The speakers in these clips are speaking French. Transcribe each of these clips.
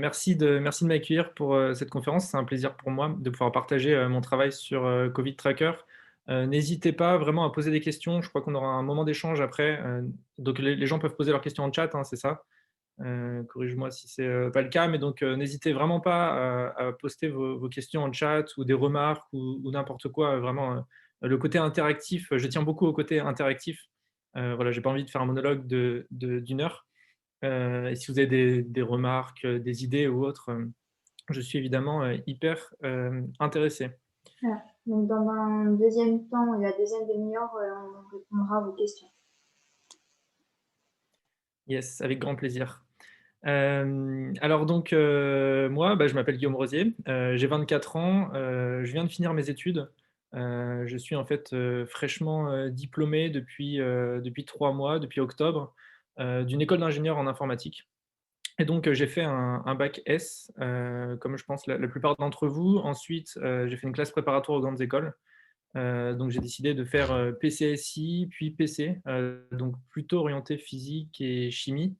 Merci de m'accueillir pour cette conférence. C'est un plaisir pour moi de pouvoir partager mon travail sur Covid Tracker. N'hésitez pas vraiment à poser des questions. Je crois qu'on aura un moment d'échange après. Donc les gens peuvent poser leurs questions en chat, hein, c'est ça? Corrige-moi si c'est pas le cas, mais donc n'hésitez vraiment pas à poster vos questions en chat ou des remarques ou n'importe quoi. Vraiment, le côté interactif, je tiens beaucoup au côté interactif. Voilà, j'ai pas envie de faire un monologue d'une heure. Et si vous avez des remarques, des idées ou autres, je suis évidemment hyper intéressé. Voilà. Donc, dans un deuxième temps et la deuxième demi-heure, on répondra à vos questions. Yes, avec grand plaisir. Alors donc, moi, je m'appelle Guillaume Rosier, j'ai 24 ans, je viens de finir mes études. Je suis en fait fraîchement diplômé depuis 3 mois, depuis octobre, d'une école d'ingénieur en informatique. Et donc, j'ai fait un bac S, comme je pense la plupart d'entre vous. Ensuite, j'ai fait une classe préparatoire aux grandes écoles. Donc j'ai décidé de faire, PCSI, puis PC, donc plutôt orienté physique et chimie.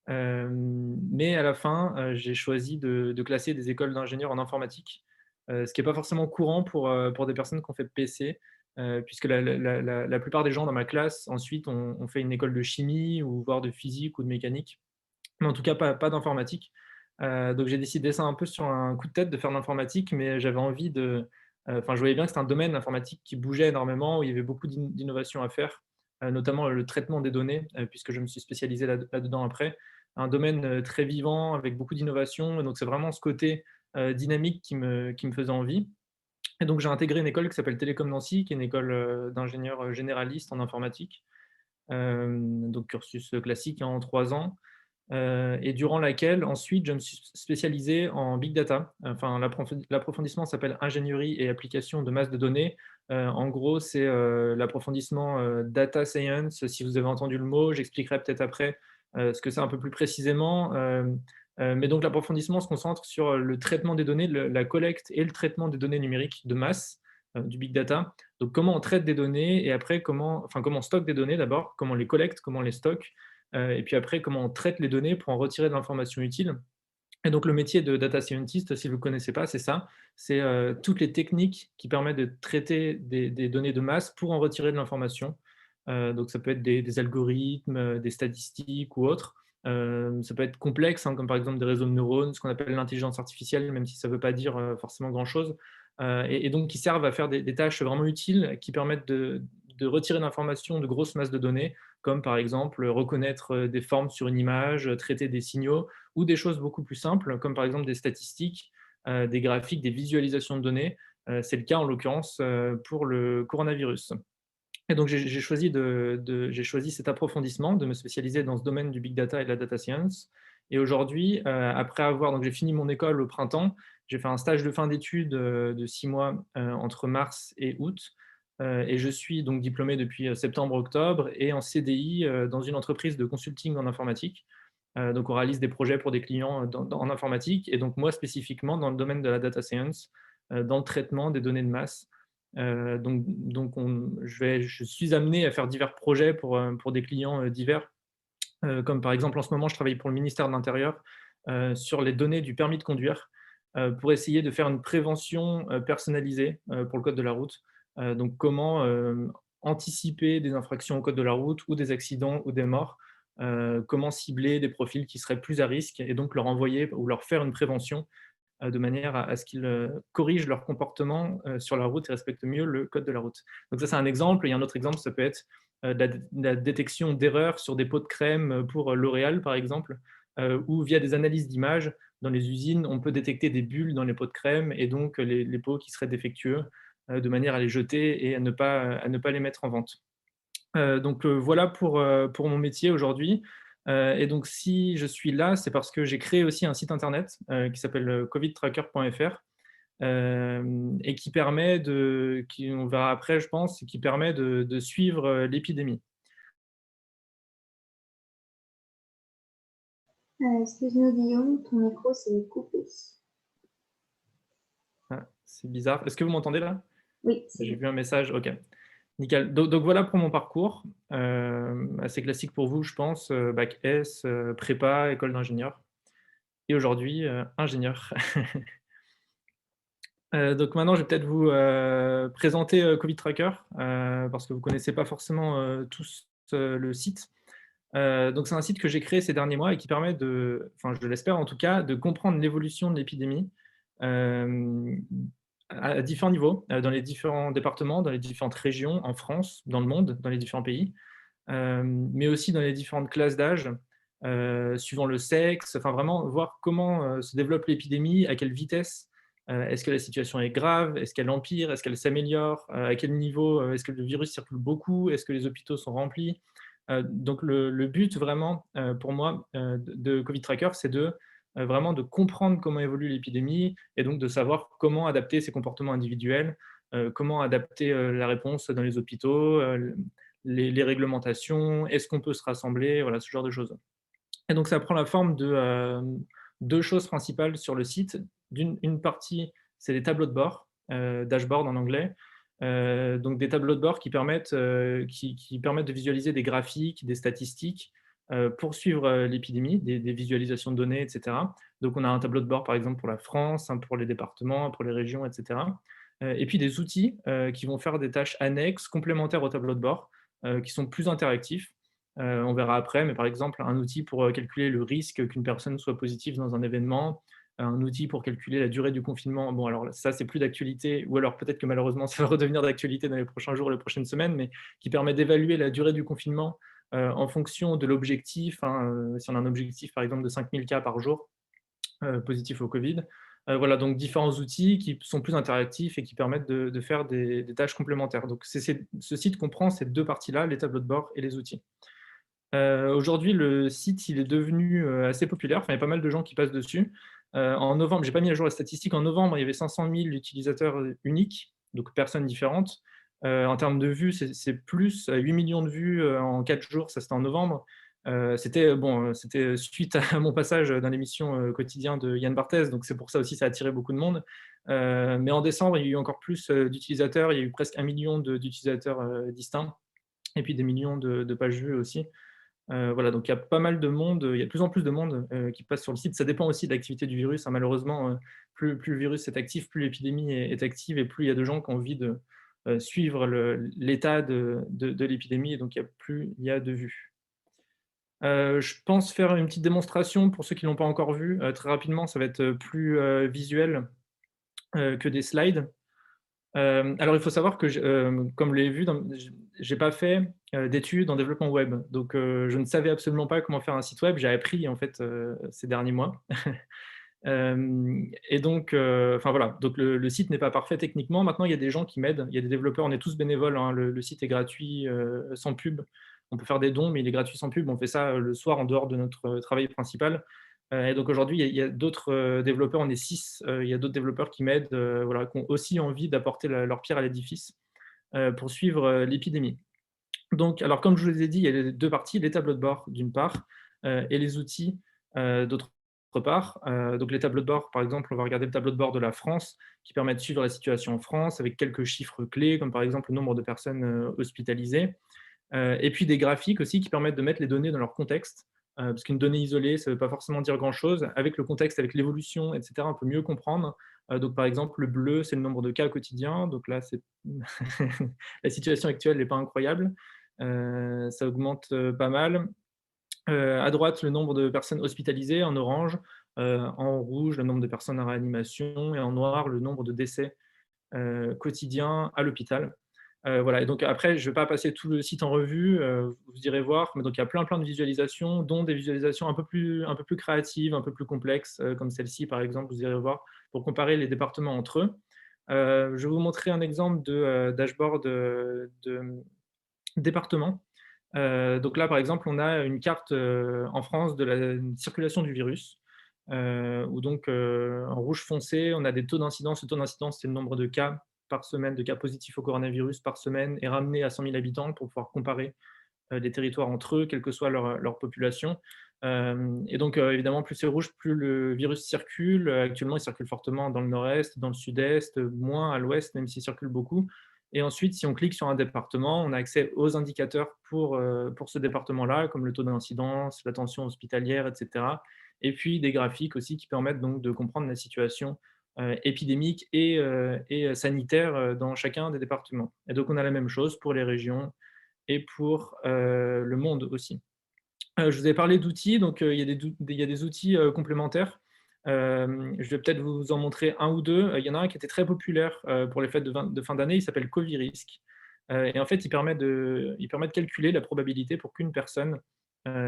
Mais à la fin, j'ai choisi de classer des écoles d'ingénieurs en informatique, ce qui est pas forcément courant pour des personnes qui ont fait PC, puisque la plupart des gens dans ma classe ensuite ont fait une école de chimie ou voire de physique ou de mécanique. Mais en tout cas, pas d'informatique. Donc j'ai décidé ça un peu sur un coup de tête de faire de l'informatique, mais j'avais envie je voyais bien que c'était un domaine, l'informatique, qui bougeait énormément, où il y avait beaucoup d'innovations à faire, notamment le traitement des données, puisque je me suis spécialisé là-dedans après. Un domaine, très vivant avec beaucoup d'innovations, donc c'est vraiment ce côté, dynamique qui me faisait envie. Et donc j'ai intégré une école qui s'appelle Télécom Nancy, qui est une école, d'ingénieurs, généralistes en informatique. Donc cursus classique, hein, en 3 ans. Et durant laquelle ensuite je me suis spécialisé en big data. Enfin, l'approfondissement s'appelle ingénierie et application de masse de données. En gros, c'est l'approfondissement data science. Si vous avez entendu le mot, j'expliquerai peut-être après ce que c'est un peu plus précisément. Mais donc l'approfondissement se concentre sur le traitement des données, la collecte et le traitement des données numériques de masse, du big data. Donc comment on traite des données et après comment on stocke des données d'abord, comment on les collecte, comment on les stocke, et puis après, comment on traite les données pour en retirer de l'information utile. Et donc, le métier de data scientist, si vous ne le connaissez pas, c'est ça. C'est toutes les techniques qui permettent de traiter des données de masse pour en retirer de l'information. Donc, ça peut être des algorithmes, des statistiques ou autres. Ça peut être complexe, hein, comme par exemple des réseaux de neurones, ce qu'on appelle l'intelligence artificielle, même si ça ne veut pas dire forcément grand-chose. Et donc, qui servent à faire des tâches vraiment utiles qui permettent de retirer de l'information de grosses masses de données, comme par exemple reconnaître des formes sur une image, traiter des signaux, ou des choses beaucoup plus simples, comme par exemple des statistiques, des graphiques, des visualisations de données. C'est le cas en l'occurrence pour le coronavirus. Et donc j'ai choisi cet approfondissement, de me spécialiser dans ce domaine du big data et de la data science. Et aujourd'hui, après avoir donc j'ai fini mon école au printemps, j'ai fait un stage de fin d'études de 6 mois entre mars et août. Et je suis donc diplômé depuis septembre-octobre et en CDI dans une entreprise de consulting en informatique. Donc on réalise des projets pour des clients en informatique et donc moi spécifiquement dans le domaine de la data science, dans le traitement des données de masse. Je suis amené à faire divers projets pour des clients divers, comme par exemple en ce moment je travaille pour le ministère de l'Intérieur sur les données du permis de conduire, pour essayer de faire une prévention personnalisée pour le code de la route. Donc comment anticiper des infractions au code de la route ou des accidents ou des morts, comment cibler des profils qui seraient plus à risque et donc leur envoyer ou leur faire une prévention de manière à ce qu'ils corrigent leur comportement sur la route et respectent mieux le code de la route. Donc ça, c'est un exemple. Et un autre exemple, ça peut être de la détection d'erreurs sur des pots de crème pour L'Oréal, par exemple, ou via des analyses d'images dans les usines, on peut détecter des bulles dans les pots de crème et donc les pots qui seraient défectueux, de manière à les jeter et à ne pas les mettre en vente. Donc voilà pour mon métier aujourd'hui. Et donc si je suis là, c'est parce que j'ai créé aussi un site internet qui s'appelle covidtracker.fr, et qui permet on verra après je pense, qui permet de suivre l'épidémie. Excuse-nous, Guillaume, ton micro s'est coupé. Ah, c'est bizarre. Est-ce que vous m'entendez là? Oui, c'est J'ai bon. vu un message, ok. Nickel. Donc voilà pour mon parcours, assez classique pour vous, je pense, bac S, prépa, école d'ingénieur. et aujourd'hui, ingénieur. Donc maintenant, je vais peut-être vous, présenter, Covid Tracker, parce que vous ne connaissez pas forcément, tous, le site. Donc c'est un site que j'ai créé ces derniers mois et qui permet de, enfin je l'espère en tout cas, de comprendre l'évolution de l'épidémie, hem, à différents niveaux, dans les différents départements, dans les différentes régions en France, dans le monde, dans les différents pays, mais aussi dans les différentes classes d'âge, suivant le sexe, enfin vraiment voir comment, se développe l'épidémie, à quelle vitesse, est-ce que la situation est grave? Est-ce qu'elle empire? Est-ce qu'elle s'améliore? À quel niveau, est-ce que le virus circule beaucoup? Est-ce que les hôpitaux sont remplis? Donc le but vraiment, pour moi, de Covid Tracker, c'est de, vraiment de comprendre comment évolue l'épidémie et donc de savoir comment adapter ses comportements individuels, comment adapter, la réponse dans les hôpitaux, les réglementations, est-ce qu'on peut se rassembler? Voilà, ce genre de choses. Et donc ça prend la forme de, 2 choses principales sur le site. Une partie, c'est les tableaux de bord, dashboard en anglais. Donc des tableaux de bord qui permettent de visualiser des graphiques, des statistiques, pour suivre, l'épidémie, des visualisations de données et cetera. Donc on a un tableau de bord, par exemple, pour la France, un pour les départements, un pour les régions et cetera. Et puis des outils, qui vont faire des tâches annexes, complémentaires au tableau de bord, qui sont plus interactifs. On verra après, mais par exemple, un outil pour, calculer le risque qu'une personne soit positive dans un événement, un outil pour calculer la durée du confinement. Bon, alors ça, c'est plus d'actualité, ou alors peut-être que malheureusement, ça va redevenir d'actualité dans les prochains jours, les prochaines semaines, mais qui permet d'évaluer la durée du confinement, en fonction de l'objectif, hein, si on a un objectif, par exemple, de 5 000 cas par jour, positifs au Covid. Voilà, donc différents outils qui sont plus interactifs et qui permettent de faire des tâches complémentaires. Donc ce site comprend ces 2 parties-là, les tableaux de bord et les outils. Aujourd'hui, le site, il est devenu, assez populaire. Enfin, il y a pas mal de gens qui passent dessus. En novembre, j'ai pas mis à jour la statistique, en novembre, il y avait 500 000 utilisateurs, uniques, donc personnes différentes. En termes de vues, c'est plus, 8 millions de vues, en 4 jours, ça c'était en novembre. C'était suite à mon passage dans l'émission, Quotidien de Yann Barthès, donc c'est pour ça aussi ça a attiré beaucoup de monde. Mais en décembre, il y a eu encore plus, d'utilisateurs. Il y a eu presque 1 million d'utilisateurs, distincts et puis des millions de pages vues aussi. Voilà, donc il y a pas mal de monde, il y a de plus en plus de monde, qui passe sur le site. Ça dépend aussi de l'activité du virus, hein. Malheureusement, plus le virus est actif, plus l'épidémie est active et plus il y a de gens qui ont envie de, suivre l'état de l'épidémie, et donc plus il y a de vues. Je pense faire une petite démonstration pour ceux qui ne l'ont pas encore vu, très rapidement. Ça va être, plus, visuel, que des slides. Alors il faut savoir que comme vous l'avez vu, j'ai pas fait, d'études en développement web. Donc je ne savais absolument pas comment faire un site web. J'ai appris en fait, ces derniers mois. Et donc enfin voilà, donc le site n'est pas parfait techniquement. Maintenant, il y a des gens qui m'aident. Il y a des développeurs, on est tous bénévoles, hein. Le site est gratuit, sans pub. On peut faire des dons, mais il est gratuit sans pub. On fait ça, le soir en dehors de notre, travail principal. Et donc aujourd'hui, il y a d'autres, développeurs, on est 6. Il y a d'autres développeurs qui m'aident, voilà, qui ont aussi envie d'apporter leur pierre à l'édifice, pour suivre, l'épidémie. Donc alors comme je vous ai dit, il y a les 2 parties, les tableaux de bord d'une part, et les outils, d'autre part. Donc les tableaux de bord, par exemple, on va regarder le tableau de bord de la France qui permet de suivre la situation en France avec quelques chiffres clés, comme par exemple le nombre de personnes, hospitalisées. Et puis des graphiques aussi qui permettent de mettre les données dans leur contexte, parce qu'une donnée isolée, ça ne veut pas forcément dire grand-chose. Avec le contexte, avec l'évolution et cetera, on peut mieux comprendre. Donc par exemple, le bleu, c'est le nombre de cas quotidiens. Donc là, c'est la situation actuelle n'est pas incroyable. Ça augmente, pas mal. À droite, le nombre de personnes hospitalisées en orange, en rouge, le nombre de personnes en réanimation, et en noir, le nombre de décès, quotidiens à l'hôpital. Voilà, et donc après, je ne vais pas passer tout le site en revue, vous irez voir, mais donc il y a plein de visualisations, dont des visualisations un peu plus créatives, un peu plus complexes, comme celle-ci par exemple, vous irez voir, pour comparer les départements entre eux. Je vais vous montrer un exemple de, dashboard, de département. Donc là, par exemple, on a une carte, en France de la circulation du virus, où donc, en rouge foncé, on a des taux d'incidence. Le taux d'incidence, c'est le nombre de cas par semaine, de cas positifs au coronavirus par semaine, et ramené à 100 000 habitants pour pouvoir comparer, les territoires entre eux, quelle que soit leur population. Et donc, évidemment, plus c'est rouge, plus le virus circule. Actuellement, il circule fortement dans le nord-est, dans le sud-est, moins à l'ouest, même s'il circule beaucoup. Et ensuite, si on clique sur un département, on a accès aux indicateurs pour ce département-là, comme le taux d'incidence, la tension hospitalière, etc. et puis des graphiques aussi qui permettent donc de comprendre la situation épidémique et sanitaire dans chacun des départements. Et donc on a la même chose pour les régions et pour le monde aussi. Je vous ai parlé d'outils, donc il y a des outils complémentaires. Je vais peut-être vous en montrer un ou deux. Il y en a un qui était très populaire pour les fêtes de fin d'année, il s'appelle Covirisk. Et en fait, il permet de calculer la probabilité pour qu'une personne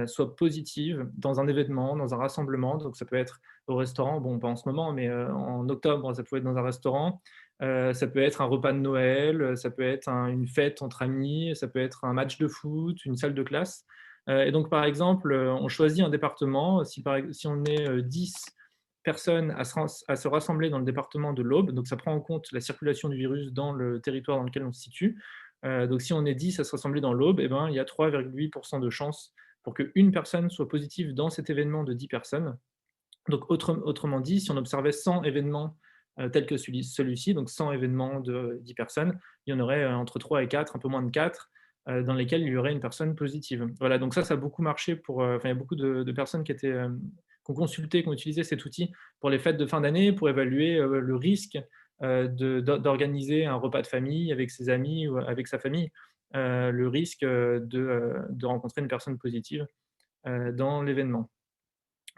soit positive dans un événement, dans un rassemblement. Donc ça peut être au restaurant, bon pas en ce moment, mais en octobre, ça peut être dans un restaurant. Ça peut être un repas de Noël, ça peut être une fête entre amis, ça peut être un match de foot, une salle de classe. Et donc, par exemple, on choisit un département. Si on est 10 personnes à se rassembler dans le département de l'Aube, donc ça prend en compte la circulation du virus dans le territoire dans lequel on se situe. Donc, si on est 10 à se rassembler dans l'Aube, eh ben, il y a 3,8% de chances pour qu'une personne soit positive dans cet événement de 10 personnes. Donc, autrement dit, si on observait 100 événements tels que celui-ci, donc 100 événements de 10 personnes, il y en aurait entre 3 et 4, un peu moins de 4, dans lesquels il y aurait une personne positive. Voilà, donc ça a beaucoup marché il y a beaucoup de personnes qui ont consulté, qui ont utilisé cet outil pour les fêtes de fin d'année, pour évaluer le risque d'organiser un repas de famille avec ses amis ou avec sa famille, le risque de rencontrer une personne positive dans l'événement.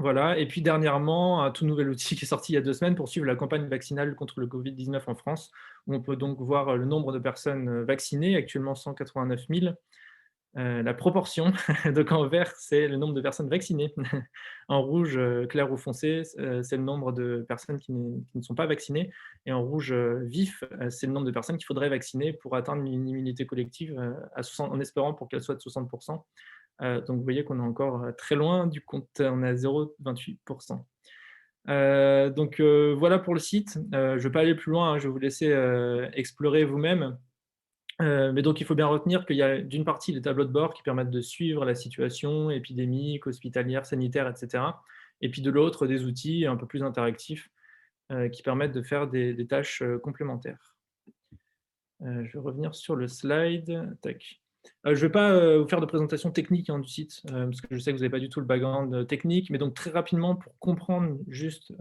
Voilà, et puis dernièrement, un tout nouvel outil qui est sorti il y a 2 semaines pour suivre la campagne vaccinale contre le Covid-19 en France, où on peut donc voir le nombre de personnes vaccinées, actuellement 189 000. La proportion, donc en vert, c'est le nombre de personnes vaccinées. En rouge clair ou foncé, c'est le nombre de personnes qui ne sont pas vaccinées. Et en rouge vif, c'est le nombre de personnes qu'il faudrait vacciner pour atteindre une immunité collective en espérant pour qu'elle soit de 60%. Donc vous voyez qu'on est encore très loin du compte, on est à 0,28%. Donc voilà pour le site. Je ne vais pas aller plus loin, hein, je vais vous laisser explorer vous-même. Mais donc il faut bien retenir qu'il y a d'une partie les tableaux de bord qui permettent de suivre la situation épidémique, hospitalière, sanitaire, etc. Et puis de l'autre, des outils un peu plus interactifs qui permettent de faire des tâches complémentaires. Je vais revenir sur le slide. Tac. Je ne vais pas vous faire de présentation technique hein, du site, parce que je sais que vous n'avez pas du tout le background technique, mais donc très rapidement, pour comprendre juste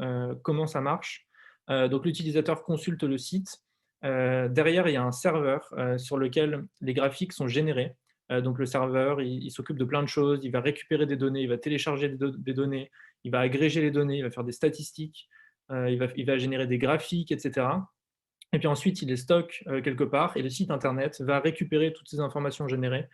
comment ça marche, donc l'utilisateur consulte le site. Derrière, il y a un serveur sur lequel les graphiques sont générés. Donc le serveur, il s'occupe de plein de choses, il va récupérer des données, il va télécharger des données, il va agréger les données, il va faire des statistiques, il va générer des graphiques, etc. Et puis ensuite, il les stocke quelque part et le site internet va récupérer toutes ces informations générées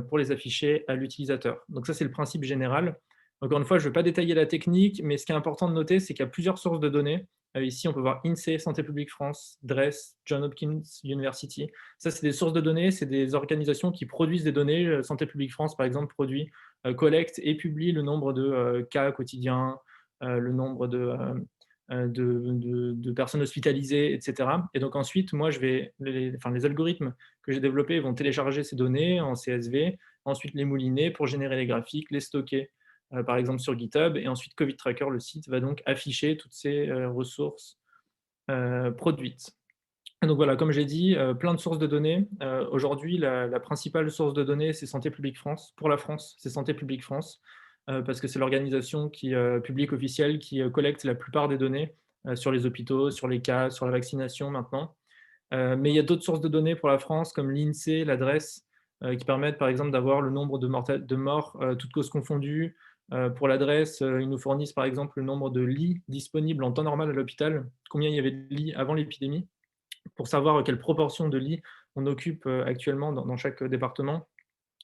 pour les afficher à l'utilisateur. Donc ça, c'est le principe général. Encore une fois, je ne vais pas détailler la technique, mais ce qui est important de noter, c'est qu'il y a plusieurs sources de données. Ici, on peut voir INSEE, Santé publique France, DREES, Johns Hopkins University. Ça, c'est des sources de données, c'est des organisations qui produisent des données. Santé publique France, par exemple, collecte et publie le nombre de cas quotidiens, le nombre de personnes hospitalisées, etc. Et donc ensuite, moi, les algorithmes que j'ai développés vont télécharger ces données en CSV, ensuite les mouliner pour générer les graphiques, les stocker, par exemple sur GitHub, et ensuite COVID Tracker, le site, va donc afficher toutes ces ressources produites. Et donc voilà, comme j'ai dit, plein de sources de données. Aujourd'hui, la principale source de données, c'est Santé publique France. Pour la France, c'est Santé publique France, parce que c'est l'organisation publique officielle qui collecte la plupart des données sur les hôpitaux, sur les cas, sur la vaccination maintenant. Mais il y a d'autres sources de données pour la France, comme l'INSEE, l'adresse, qui permettent par exemple d'avoir le nombre de morts, toutes causes confondues. Pour l'adresse, ils nous fournissent par exemple le nombre de lits disponibles en temps normal à l'hôpital, combien il y avait de lits avant l'épidémie, pour savoir quelle proportion de lits on occupe actuellement dans chaque département,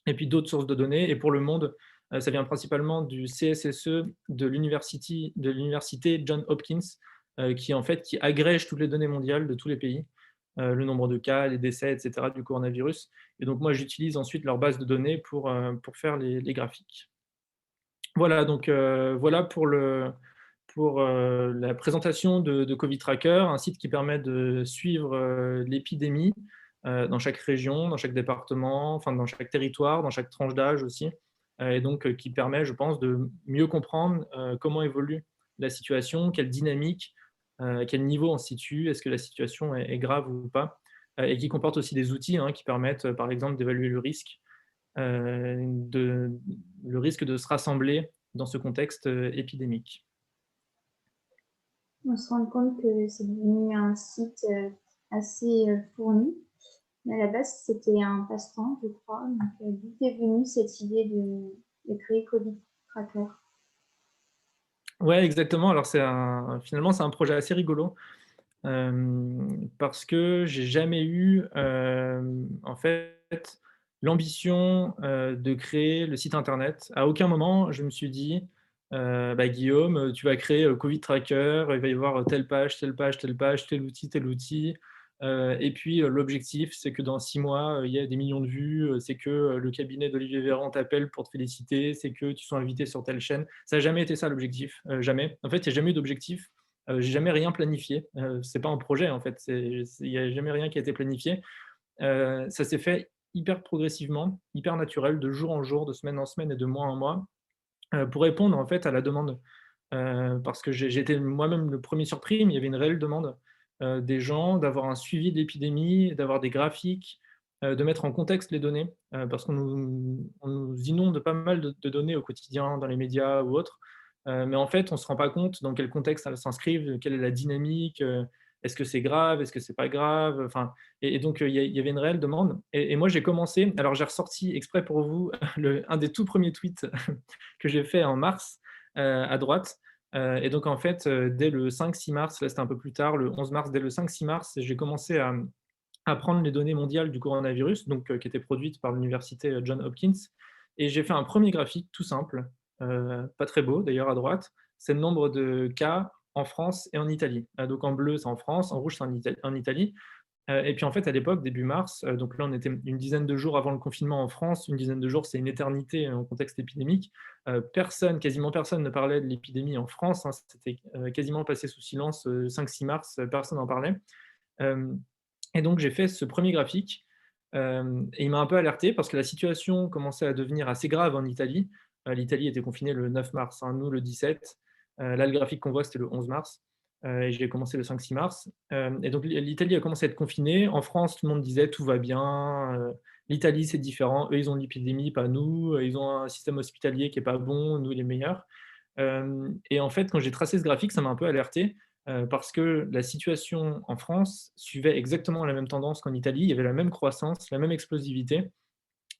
et puis d'autres sources de données. Et pour le monde, ça vient principalement du CSSE de l'université Johns Hopkins, qui agrège toutes les données mondiales de tous les pays, le nombre de cas, les décès, etc. du coronavirus. Et donc moi, j'utilise ensuite leur base de données pour faire les graphiques. Voilà, donc voilà pour la présentation de Covid Tracker, un site qui permet de suivre l'épidémie dans chaque région, dans chaque département, enfin dans chaque territoire, dans chaque tranche d'âge aussi, et donc qui permet, je pense, de mieux comprendre comment évolue la situation, quelle dynamique, à quel niveau on se situe, est-ce que la situation est grave ou pas, et qui comporte aussi des outils hein, qui permettent, par exemple, d'évaluer le risque de se rassembler dans ce contexte épidémique. On se rend compte que c'est devenu un site assez fourni. Mais à la base, c'était un passe-temps, je crois. Donc, d'où est venue cette idée de créer Covid Tracker? Ouais, exactement. Alors finalement, c'est un projet assez rigolo, parce que j'ai jamais eu, en fait, l'ambition, de créer le site internet. À aucun moment, je me suis dit: «Bah, Guillaume, tu vas créer, Covid Tracker, il va y avoir telle page, telle page, telle page, tel outil, et puis, l'objectif, c'est que dans 6 mois, il y ait des millions de vues, c'est que, le cabinet d'Olivier Véran t'appelle pour te féliciter, c'est que tu sois invité sur telle chaîne». Ça n'a jamais été ça l'objectif, jamais. En fait, il y a jamais eu d'objectif. J'ai jamais rien planifié, c'est pas un projet en fait, il y a jamais rien qui a été planifié. Ça s'est fait hyper progressivement, hyper naturel, de jour en jour, de semaine en semaine et de mois en mois, pour répondre en fait à la demande. Parce que j'ai été moi-même le premier surpris, mais il y avait une réelle demande, des gens d'avoir un suivi de l'épidémie, d'avoir des graphiques, de mettre en contexte les données, parce qu'on nous inonde pas mal de données au quotidien dans les médias ou autres, mais en fait, on se rend pas compte dans quel contexte elles s'inscrivent, quelle est la dynamique, est-ce que c'est grave, est-ce que c'est pas grave? Enfin et donc il y avait une réelle demande et moi j'ai commencé alors j'ai ressorti exprès pour vous un des tout premiers tweets que j'ai fait en mars, à droite. Et donc en fait, dès le 5-6 mars, là c'était un peu plus tard, le 11 mars, dès le 5-6 mars, j'ai commencé à prendre les données mondiales du coronavirus, donc qui étaient produites par l'université, Johns Hopkins et j'ai fait un premier graphique tout simple, pas très beau d'ailleurs à droite. C'est le nombre de cas en France et en Italie. Donc en bleu, c'est en France, en rouge, c'est en Italie. Et puis en fait, à l'époque, début mars, donc là, on était une dizaine de jours avant le confinement en France. Une dizaine de jours, c'est une éternité en contexte épidémique. Quasiment personne ne parlait de l'épidémie en France, hein. C'était, quasiment passé sous silence, 5-6 mars, personne n'en parlait. Hem et donc j'ai fait ce premier graphique, et il m'a un peu alerté parce que la situation commençait à devenir assez grave en Italie. L'Italie était confinée le 9 mars, hein, nous le 17. Là, le graphique qu'on voit, c'était le 11 mars, et j'ai commencé le 5-6 mars. Et donc l'Italie a commencé à être confinée. En France, tout le monde disait: «Tout va bien, l'Italie, c'est différent. Eux, ils ont l'épidémie, pas nous. Ils ont un système hospitalier qui est pas bon, nous, les meilleurs». Et en fait, quand j'ai tracé ce graphique, ça m'a un peu alerté, parce que la situation en France suivait exactement la même tendance qu'en Italie. Il y avait la même croissance, la même explosivité,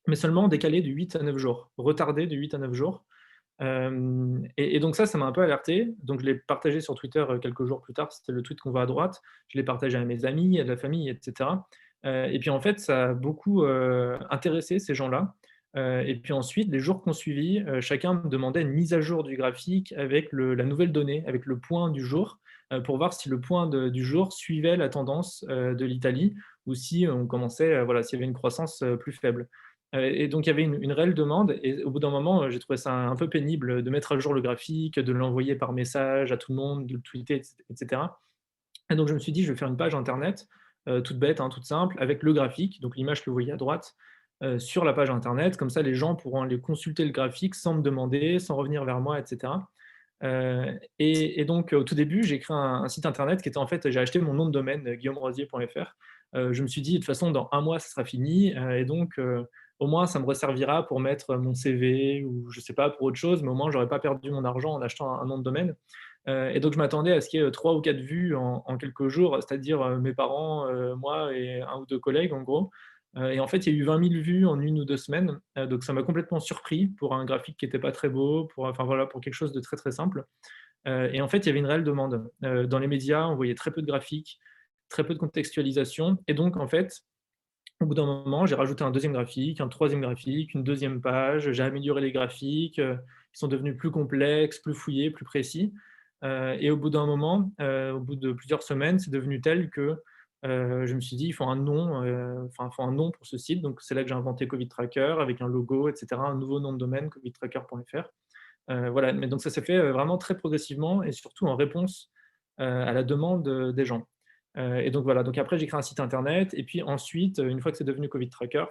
mais seulement décalée de 8 à 9 jours, retardée de 8 à 9 jours. Et donc ça m'a un peu alerté. Donc je l'ai partagé sur Twitter, quelques jours plus tard, c'était le tweet qu'on voit à droite. Je l'ai partagé à mes amis, à de la famille et cetera. Et puis en fait, ça a beaucoup, intéressé ces gens-là. Et puis ensuite, les jours qui ont suivi, chacun me demandait une mise à jour du graphique avec la nouvelle donnée, avec le point du jour, pour voir si le point du jour suivait la tendance, de l'Italie ou si on commençait, voilà, s'il y avait une croissance, plus faible. Et donc il y avait une réelle demande et au bout d'un moment, j'ai trouvé ça un peu pénible de mettre à jour le graphique, de l'envoyer par message à tout le monde, de le tweeter et cetera. Et donc je me suis dit: «Je vais faire une page internet, toute bête, hein, toute simple, avec le graphique», donc l'image que vous voyez à droite, sur la page internet. Comme ça, les gens pourront aller consulter le graphique sans me demander, sans revenir vers moi et cetera. Et donc au tout début, j'ai créé un site internet qui était en fait j'ai acheté mon nom de domaine, guillaumerazier.fr. Je me suis dit: «De toute façon, dans un mois, ça sera fini, et donc au moins ça me resservira pour mettre mon CV ou je sais pas, pour autre chose, mais au moins j'aurais pas perdu mon argent en achetant un nom de domaine». Et donc je m'attendais à ce qu'il y ait 3 ou 4 vues en quelques jours, c'est-à-dire, mes parents, moi et un ou 2 collègues en gros. Et en fait, il y a eu 20 000 vues en 1 ou 2 semaines, donc ça m'a complètement surpris pour un graphique qui était pas très beau, pour enfin voilà, pour quelque chose de très, très simple. Et en fait, il y avait une réelle demande. Dans les médias, on voyait très peu de graphiques, très peu de contextualisation et donc en fait, au bout d'un moment, j'ai rajouté un deuxième graphique, un troisième graphique, une deuxième page, j'ai amélioré les graphiques, ils sont devenus plus complexes, plus fouillés, plus précis. Et au bout d'un moment, au bout de plusieurs semaines, c'est devenu tel que, je me suis dit: «Il faut un nom, enfin, il faut un nom pour ce site». Donc c'est là que j'ai inventé Covid Tracker avec un logo et cetera, un nouveau nom de domaine, covidtracker.fr. Voilà, mais donc ça s'est fait, vraiment très progressivement et surtout en réponse, à la demande, des gens. Et donc voilà, donc après j'ai créé un site internet et puis ensuite, une fois que c'est devenu Covid Tracker,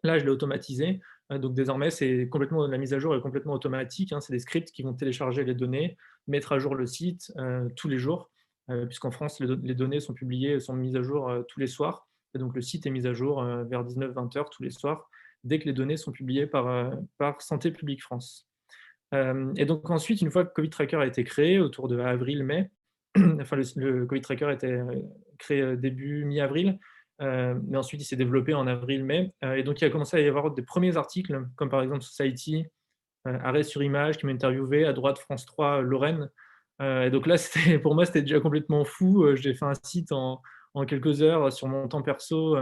là je l'ai automatisé. Donc désormais c'est complètement la mise à jour est complètement automatique, hein. C'est des scripts qui vont télécharger les données, mettre à jour le site, tous les jours, puisqu'en France les données sont mises à jour, tous les soirs et donc le site est mis à jour, vers 19-20 heures tous les soirs, dès que les données sont publiées par Santé publique France. Et donc ensuite, une fois que Covid Tracker a été créé, autour de avril-mai, enfin le Covid Tracker a été créé début mi-avril, mais ensuite il s'est développé en avril-mai, et donc il a commencé à y avoir des premiers articles, comme par exemple Society, Arrêt sur image qui m'a interviewé, à droite France 3 Lorraine, et donc là, c'était pour moi, c'était déjà complètement fou, j'ai fait un site en quelques heures sur mon temps perso,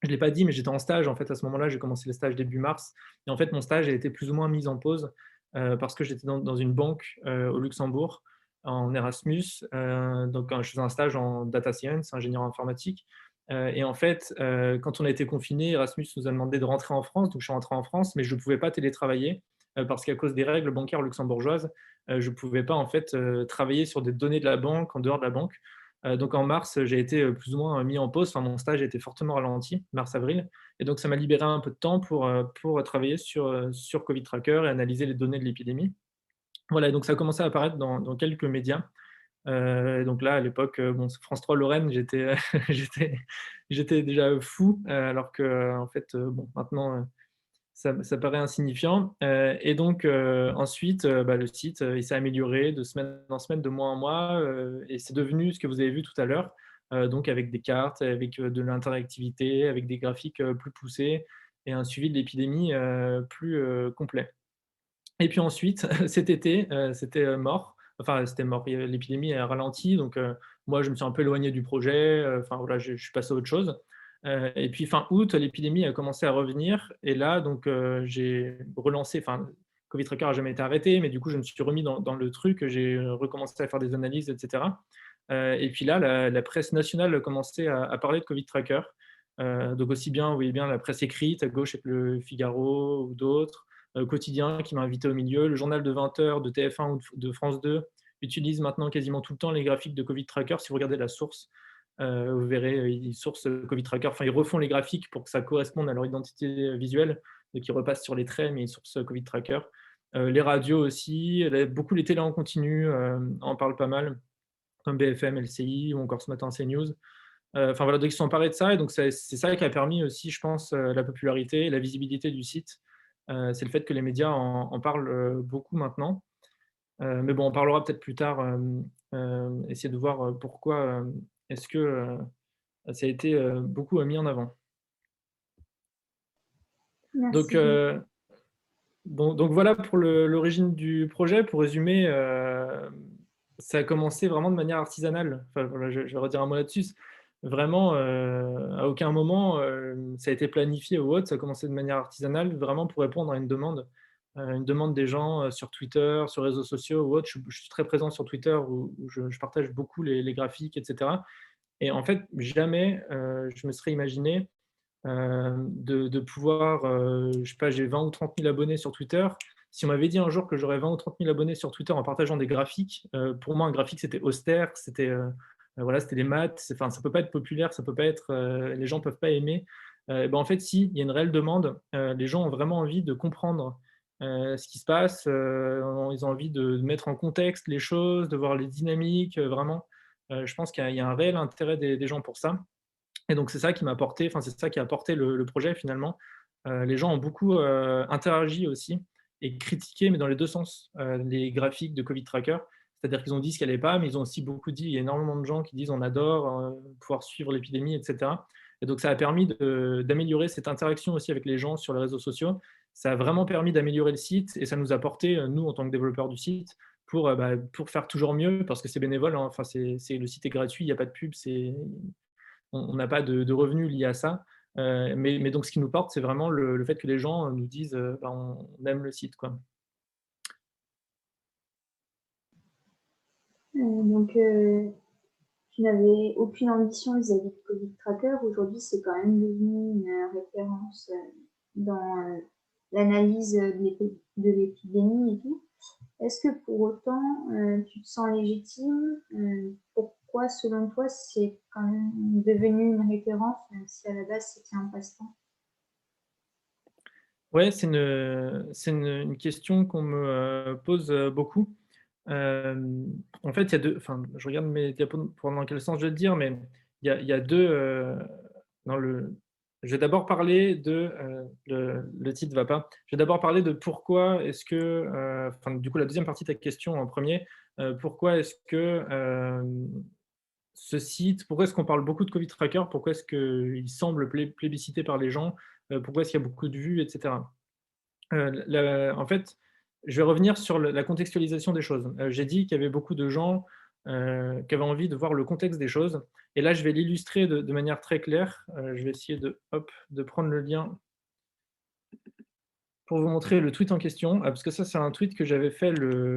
je l'ai pas dit, mais j'étais en stage, en fait, à ce moment-là, j'ai commencé le stage début mars, et en fait, mon stage a été plus ou moins mis en pause, parce que j'étais dans une banque, au Luxembourg, en Erasmus, donc je faisais un stage en data science, ingénieur informatique, et en fait, quand on a été confinés, Erasmus nous a demandé de rentrer en France, donc je suis rentré en France, mais je ne pouvais pas télétravailler, parce qu'à cause des règles bancaires luxembourgeoises, je ne pouvais pas, en fait, travailler sur des données de la banque, en dehors de la banque. Donc en mars, j'ai été plus ou moins mis en pause. Enfin, mon stage a été fortement ralenti, mars-avril. Et donc ça m'a libéré un peu de temps pour travailler sur Covid Tracker et analyser les données de l'épidémie. Voilà, et donc ça a commencé à apparaître dans quelques médias. Donc là, à l'époque, bon, France 3 Lorraine, j'étais j'étais j'étais déjà fou, alors que en fait, bon, maintenant, ça paraît insignifiant, et donc ensuite, bah, le site, il s'est amélioré de semaine en semaine, de mois en mois, et c'est devenu ce que vous avez vu tout à l'heure, donc avec des cartes, avec, de l'interactivité, avec des graphiques, plus poussés et un suivi de l'épidémie, plus, complet. Et puis ensuite, cet été, c'était, mort. Enfin, c'était mort, il y avait l'épidémie a ralenti, donc moi, je me suis un peu éloigné du projet, enfin voilà, je suis passé à autre chose. Et puis fin août, l'épidémie a commencé à revenir, et là, donc j'ai relancé, enfin, Covid Tracker n'a jamais été arrêté, mais du coup, je me suis remis dans le truc, j'ai recommencé à faire des analyses, et cetera. Et puis là, la presse nationale a commencé à parler de Covid Tracker. Donc aussi bien, vous voyez bien, la presse écrite, à gauche avec Le Figaro ou d'autres, Quotidien qui m'a invité au milieu, le journal de 20 heures de TF1 ou de France 2 utilise maintenant quasiment tout le temps les graphiques de Covid Tracker. Si vous regardez la source, vous verrez, ils sourcent Covid Tracker, enfin ils refont les graphiques pour que ça corresponde à leur identité visuelle, donc ils repassent sur les traits, mais ils sourcent Covid Tracker. Les radios aussi, beaucoup les télés en continu en parlent pas mal, comme BFM, LCI ou encore ce matin CNews. Enfin voilà, donc ils se sont emparés de ça, et donc c'est ça qui a permis aussi, je pense, la popularité et la visibilité du site. C'est le fait que les médias en parlent beaucoup maintenant. Mais bon, on parlera peut-être plus tard, essayer de voir pourquoi est-ce que ça a été beaucoup mis en avant. Donc, Merci beaucoup. donc voilà pour l'origine du projet. Pour résumer, ça a commencé vraiment de manière artisanale. Enfin, voilà, je vais redire un mot là-dessus. Vraiment, à aucun moment, ça a été planifié ou autre. Ça a commencé de manière artisanale, vraiment pour répondre à une demande des gens, sur Twitter, sur les réseaux sociaux ou autre. Je suis très présent sur Twitter où je partage beaucoup les graphiques, et cetera. Et en fait, jamais, je me serais imaginé de pouvoir, je sais pas, j'ai 20 ou 30 000 abonnés sur Twitter. Si on m'avait dit un jour que j'aurais 20 ou 30 000 abonnés sur Twitter en partageant des graphiques, pour moi, un graphique, c'était austère, c'était voilà, c'était des maths, enfin, ça peut pas être populaire, ça peut pas être, les gens peuvent pas aimer. Ben, en fait, si, il y a une réelle demande. Les gens ont vraiment envie de comprendre ce qui se passe. Ils ont envie de mettre en contexte les choses, de voir les dynamiques, vraiment. Je pense qu'il y a un réel intérêt des gens pour ça. Et donc c'est ça qui m'a porté, enfin c'est ça qui a porté le projet finalement. Les gens ont beaucoup, interagi aussi et critiqué, mais dans les 2 sens, les graphiques de Covid Tracker. C'est-à-dire qu'ils ont dit ce qui allait pas, mais ils ont aussi beaucoup dit, il y a énormément de gens qui disent: «On adore, pouvoir suivre l'épidémie», et cetera. Et donc ça a permis d'améliorer cette interaction aussi avec les gens sur les réseaux sociaux. Ça a vraiment permis d'améliorer le site, et ça nous a porté, nous en tant que développeurs du site, pour faire toujours mieux, parce que c'est bénévole, hein. Enfin le site est gratuit, il y a pas de pub, on n'a pas de revenus liés à ça. Mais donc ce qui nous porte, c'est vraiment le fait que les gens nous disent, bah, on aime le site, quoi. Donc, tu n'avais aucune ambition vis-à-vis de Covid Tracker. Aujourd'hui, c'est quand même devenu une référence dans l'analyse de l'épidémie et tout. Est-ce que pour autant, tu te sens légitime? Pourquoi, selon toi, c'est quand même devenu une référence, même si à la base c'était un passe-temps? Ouais, c'est une question qu'on me, pose, beaucoup. En fait, il y a 2, enfin, je regarde mes diapos pour dans quel sens je vais te dire, mais il y a 2, dans le je vais d'abord parler de, le titre va pas. Je vais d'abord parler de pourquoi est-ce que, enfin, du coup, la deuxième partie de ta question en premier, pourquoi est-ce que, ce site, pourquoi est-ce qu'on parle beaucoup de Covid Tracker? Pourquoi est-ce qu'il semble plébiscité par les gens? Pourquoi est-ce qu'il y a beaucoup de vues et cetera? En fait, je vais revenir sur la contextualisation des choses. J'ai dit qu'il y avait beaucoup de gens, qui avaient envie de voir le contexte des choses et là, je vais l'illustrer de manière très claire. Je vais essayer de hop, de prendre le lien pour vous montrer le tweet en question, parce que ça, c'est un tweet que j'avais fait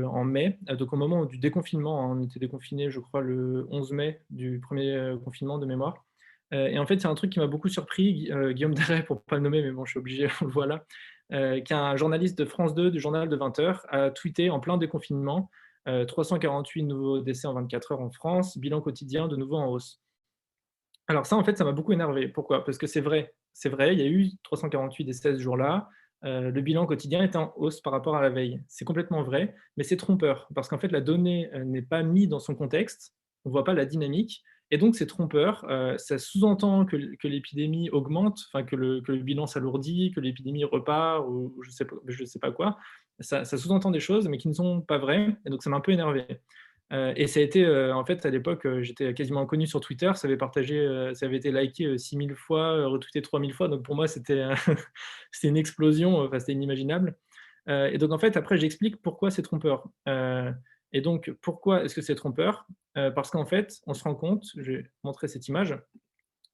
en mai, donc au moment du déconfinement, hein. On était déconfinés, je crois, le 11 mai du premier confinement de mémoire. Et en fait, il y a un truc qui m'a beaucoup surpris, Guillaume Deray, pour ne pas le nommer, mais bon, je suis obligé, on le voit là, qui est un journaliste de France 2, du journal de 20 heures, a tweeté en plein déconfinement, 348 nouveaux décès en 24 heures en France, bilan quotidien de nouveau en hausse. Alors ça, en fait, ça m'a beaucoup énervé. Pourquoi? Parce que c'est vrai, il y a eu 348 décès ce jour-là. Le bilan quotidien est en hausse par rapport à la veille. C'est complètement vrai, mais c'est trompeur parce qu'en fait, la donnée, n'est pas mise dans son contexte. On ne voit pas la dynamique et donc c'est trompeur. Ça sous-entend que l'épidémie augmente, enfin que le bilan s'alourdit, que l'épidémie repart ou je sais pas quoi. Ça sous-entend des choses, mais qui ne sont pas vraies et donc ça m'a un peu énervé. Et ça a été, en fait, à l'époque, j'étais quasiment inconnu sur Twitter. Ça avait été liké, 6 000 fois, retweeté 3 000 fois. Donc pour moi, c'était, c'était une explosion, enfin, c'était inimaginable. Et donc en fait, après, j'explique pourquoi c'est trompeur. Et donc pourquoi est-ce que c'est trompeur? Parce qu'en fait, on se rend compte, je vais montrer cette image.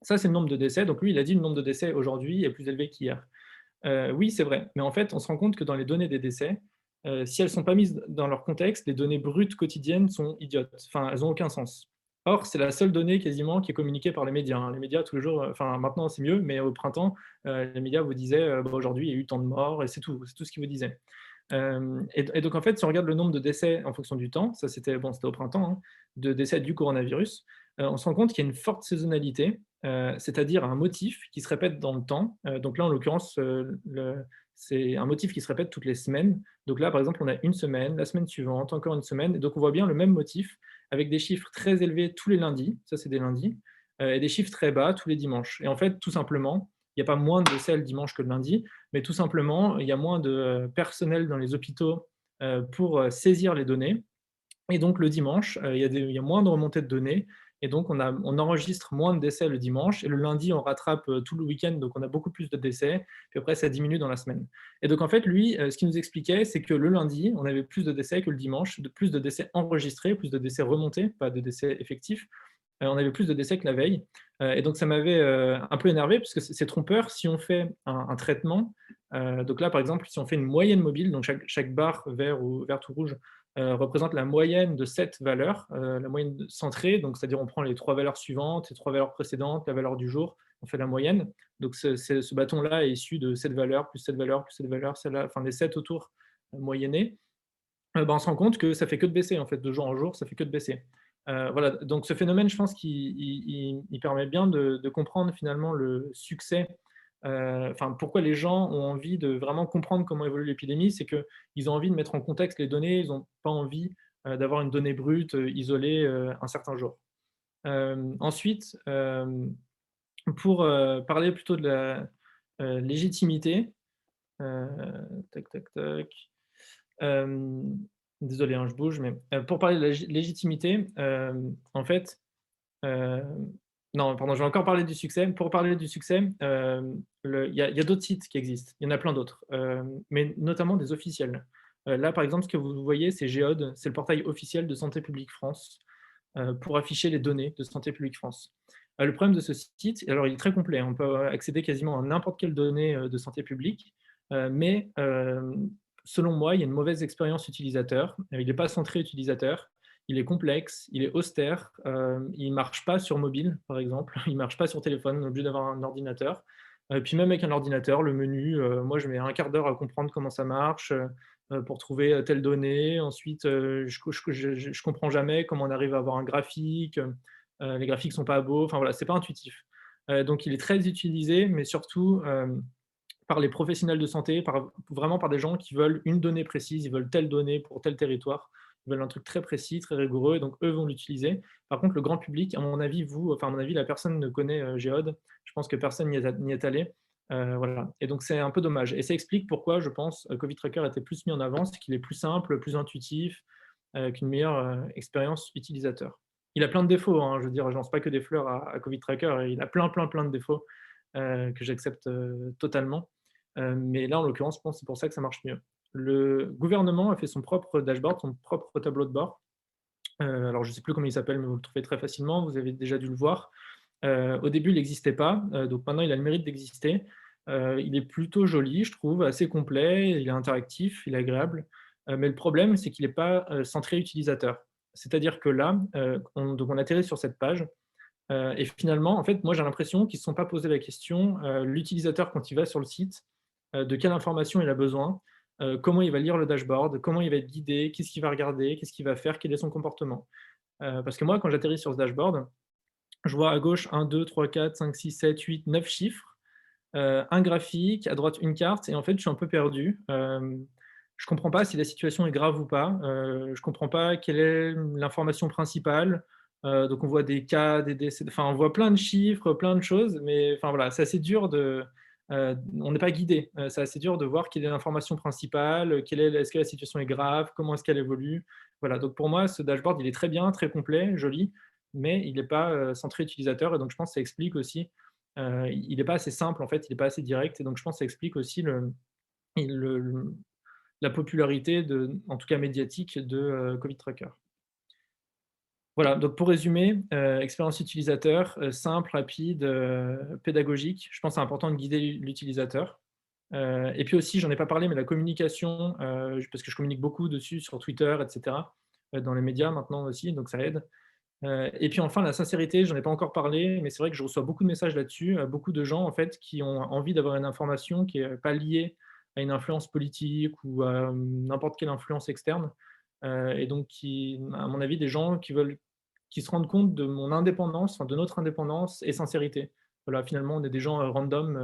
Ça, c'est le nombre de décès. Donc lui, il a dit: «Le nombre de décès aujourd'hui est plus élevé qu'hier». Oui, c'est vrai, mais en fait, on se rend compte que dans les données des décès, si elles ne sont pas mises dans leur contexte, les données brutes quotidiennes sont idiotes. Enfin, elles n'ont aucun sens. Or, c'est la seule donnée quasiment qui est communiquée par les médias, hein. Les médias tous les jours, enfin maintenant c'est mieux, mais au printemps, les médias vous disaient, bah, aujourd'hui il y a eu tant de morts et c'est tout ce qu'ils vous disaient. Et donc en fait, si on regarde le nombre de décès en fonction du temps, ça c'était bon, c'était au printemps, hein, de décès du coronavirus, on se rend compte qu'il y a une forte saisonnalité, c'est-à-dire un motif qui se répète dans le temps. Donc là, en l'occurrence, c'est un motif qui se répète toutes les semaines. Donc là, par exemple, on a une semaine, la semaine suivante, encore une semaine, et donc on voit bien le même motif avec des chiffres très élevés tous les lundis, ça c'est des lundis, et des chiffres très bas tous les dimanches. Et en fait, tout simplement, il n'y a pas moins de décès le dimanche que le lundi, mais tout simplement, il y a moins de personnel dans les hôpitaux pour saisir les données. Et donc le dimanche, il y a moins de remontées de données et donc on enregistre moins de décès le dimanche et le lundi, on rattrape, tout le week-end, donc on a beaucoup plus de décès, puis après ça diminue dans la semaine. Et donc en fait, lui, ce qu'il nous expliquait, c'est que le lundi, on avait plus de décès que le dimanche, plus de décès enregistrés, plus de décès remontés, pas de décès effectifs. On avait plus de décès que la veille. Et donc ça m'avait un peu énervé parce que c'est trompeur si on fait un traitement. Donc là, par exemple, si on fait une moyenne mobile, donc chaque barre vert ou verte ou rouge représente la moyenne de 7 valeurs, la moyenne centrée, donc c'est-à-dire on prend les 3 valeurs suivantes, les 3 valeurs précédentes, la valeur du jour, on fait la moyenne. Donc ce bâton-là est issu de 7 valeurs, plus 7 valeurs, plus 7 valeurs, celle-là, enfin des 7 autour moyennés. Ben, on se rend compte que ça fait que de baisser en fait, de jour en jour, ça fait que de baisser. Voilà, donc ce phénomène, je pense qu'il permet bien de comprendre finalement le succès, enfin pourquoi les gens ont envie de vraiment comprendre comment évolue l'épidémie. C'est qu'ils ont envie de mettre en contexte les données, ils n'ont pas envie, d'avoir une donnée brute, isolée, un certain jour. Ensuite, pour, parler plutôt de la, légitimité, heu, tac, tac, tac. Hem, Désolé, hein, je bouge, mais pour parler de la légitimité, en fait, hem, non, pardon, je vais encore parler du succès. Pour parler du succès, il y a d'autres sites qui existent. Il y en a plein d'autres, mais notamment des officiels. Là, par exemple, ce que vous voyez, c'est Géode, c'est le portail officiel de Santé publique France, pour afficher les données de Santé publique France. Le problème de ce site, alors il est très complet, hein, on peut accéder quasiment à n'importe quelle donnée, de santé publique, mais selon moi, il y a une mauvaise expérience utilisateur. Il n'est pas centré utilisateur, il est complexe, il est austère, il ne marche pas sur mobile, par exemple, il ne marche pas sur téléphone, on est obligé d'avoir un ordinateur. Puis même avec un ordinateur, le menu, moi je mets un quart d'heure à comprendre comment ça marche, pour trouver telle donnée. Ensuite, je comprends jamais comment on arrive à avoir un graphique. Les graphiques sont pas beaux. Enfin voilà, c'est pas intuitif. Donc il est très utilisé, mais surtout par les professionnels de santé, vraiment par des gens qui veulent une donnée précise, ils veulent telle donnée pour tel territoire. Ils veulent un truc très précis, très rigoureux, et donc eux vont l'utiliser. Par contre, le grand public, à mon avis, à mon avis, la personne ne connaît, Géode. Je pense que personne n'y est allé. Voilà, et donc c'est un peu dommage, et ça explique pourquoi je pense, Covid Tracker était plus mis en avant, c'est qu'il est plus simple, plus intuitif, avec une meilleure, expérience utilisateur. Il a plein de défauts, hein, je veux dire, je lance pas que des fleurs à Covid Tracker, il a plein, plein, plein de défauts, que j'accepte, totalement. Mais là, en l'occurrence, je pense que c'est pour ça que ça marche mieux. Le gouvernement a fait son propre dashboard, son propre tableau de bord. Alors je ne sais plus comment il s'appelle, mais vous le trouvez très facilement, vous avez déjà dû le voir. Au début, il n'existait pas, donc maintenant il a le mérite d'exister. Il est plutôt joli, je trouve, assez complet, il est interactif, il est agréable. Mais le problème, c'est qu'il n'est pas, centré utilisateur. C'est-à-dire que là, on atterrit sur cette page, et finalement, en fait, moi j'ai l'impression qu'ils ne se sont pas posé la question, l'utilisateur quand il va sur le site, de quelle information il a besoin, comment il va lire le dashboard, comment il va être guidé, qu'est-ce qu'il va regarder, qu'est-ce qu'il va faire, quel est son comportement. Parce que moi, quand j'atterris sur ce dashboard, je vois à gauche 1, 2, 3, 4, 5, 6, 7, 8, 9 chiffres, un graphique, à droite une carte, et en fait, je suis un peu perdu. Je ne comprends pas si la situation est grave ou pas. Je ne comprends pas quelle est l'information principale. Donc on voit des cas, des décès, enfin on voit plein de chiffres, plein de choses, mais enfin voilà, c'est assez dur de. On n'est pas guidé. C'est assez dur de voir quelle est l'information principale, est-ce que la situation est grave, comment est-ce qu'elle évolue. Voilà, donc pour moi, ce dashboard, il est très bien, très complet, joli, mais il n'est pas centré utilisateur, et donc je pense que ça explique aussi il n'est pas assez simple, en fait, il n'est pas assez direct, et donc je pense que ça explique aussi le la popularité en tout cas médiatique de, Covid Tracker. Voilà, donc pour résumer, expérience utilisateur, simple, rapide, pédagogique. Je pense que c'est important de guider l'utilisateur. Et puis aussi, j'en ai pas parlé, mais la communication, parce que je communique beaucoup dessus sur Twitter et cetera, dans les médias maintenant aussi, donc ça aide. Et puis enfin, la sincérité, j'en ai pas encore parlé, mais c'est vrai que je reçois beaucoup de messages là-dessus, beaucoup de gens en fait qui ont envie d'avoir une information qui est pas liée à une influence politique ou à, n'importe quelle influence externe, et donc qui, à mon avis, des gens qui se rendent compte de mon indépendance, enfin de notre indépendance et sincérité. Voilà, finalement, on est des gens, random,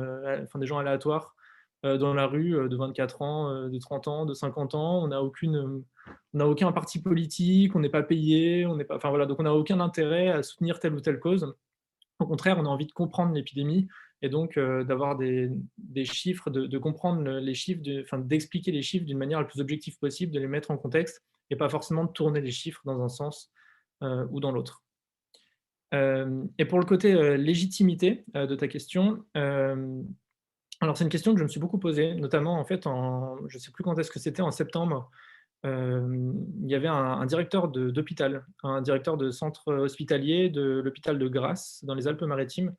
enfin des gens aléatoires, dans la rue, de 24 ans, de 30 ans, de 50 ans. On n'a aucun parti politique, on n'est pas payé, on n'est pas, enfin voilà, donc on n'a aucun intérêt à soutenir telle ou telle cause. Au contraire, on a envie de comprendre l'épidémie, et donc d'avoir des chiffres, de comprendre les chiffres, enfin, d'expliquer les chiffres d'une manière la plus objective possible, de les mettre en contexte, et pas forcément de tourner les chiffres dans un sens ou dans l'autre. Et pour le côté légitimité de ta question, alors c'est une question que je me suis beaucoup posée, notamment en fait je ne sais plus quand est-ce que c'était, en septembre. Il y avait un directeur d'hôpital, un directeur de centre hospitalier de l'hôpital de Grasse, dans les Alpes-Maritimes,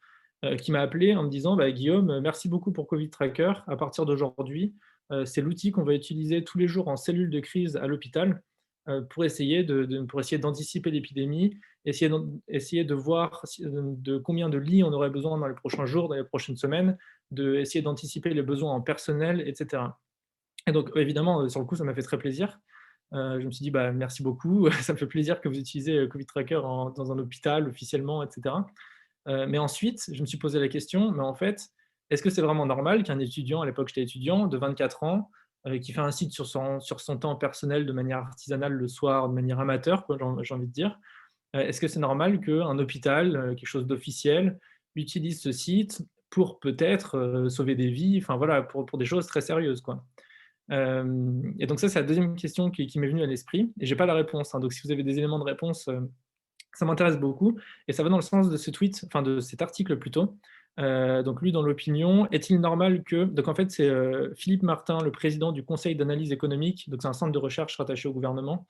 qui m'a appelé en me disant: «Bah, Guillaume, merci beaucoup pour Covid Tracker. À partir d'aujourd'hui, c'est l'outil qu'on va utiliser tous les jours en cellule de crise à l'hôpital, pour essayer d'anticiper l'épidémie, essayer de voir de combien de lits on aurait besoin dans les prochains jours, dans les prochaines semaines, essayer d'anticiper les besoins en personnel, et cetera». Et donc évidemment, sur le coup, ça m'a fait très plaisir. Je me suis dit: «Bah, merci beaucoup, ça me fait plaisir que vous utilisez, Covid Tracker dans un hôpital officiellement, et cetera». Mais ensuite, je me suis posé la question, mais en fait, est-ce que c'est vraiment normal qu'un étudiant, à l'époque j'étais étudiant, de 24 ans, qui fait un site sur son temps personnel de manière artisanale le soir, de manière amateur quoi, j'ai envie de dire, est-ce que c'est normal qu'un hôpital, quelque chose d'officiel, utilise ce site pour peut-être, sauver des vies, enfin voilà, pour des choses très sérieuses, quoi? Et donc ça, c'est la deuxième question qui m'est venue à l'esprit, et j'ai pas la réponse, hein, donc si vous avez des éléments de réponse, ça m'intéresse beaucoup, et ça va dans le sens de ce tweet, enfin de cet article plutôt. Donc lu dans l'Opinion: «Est-il normal que», donc en fait c'est, Philippe Martin, le président du Conseil d'analyse économique, donc c'est un centre de recherche rattaché au gouvernement,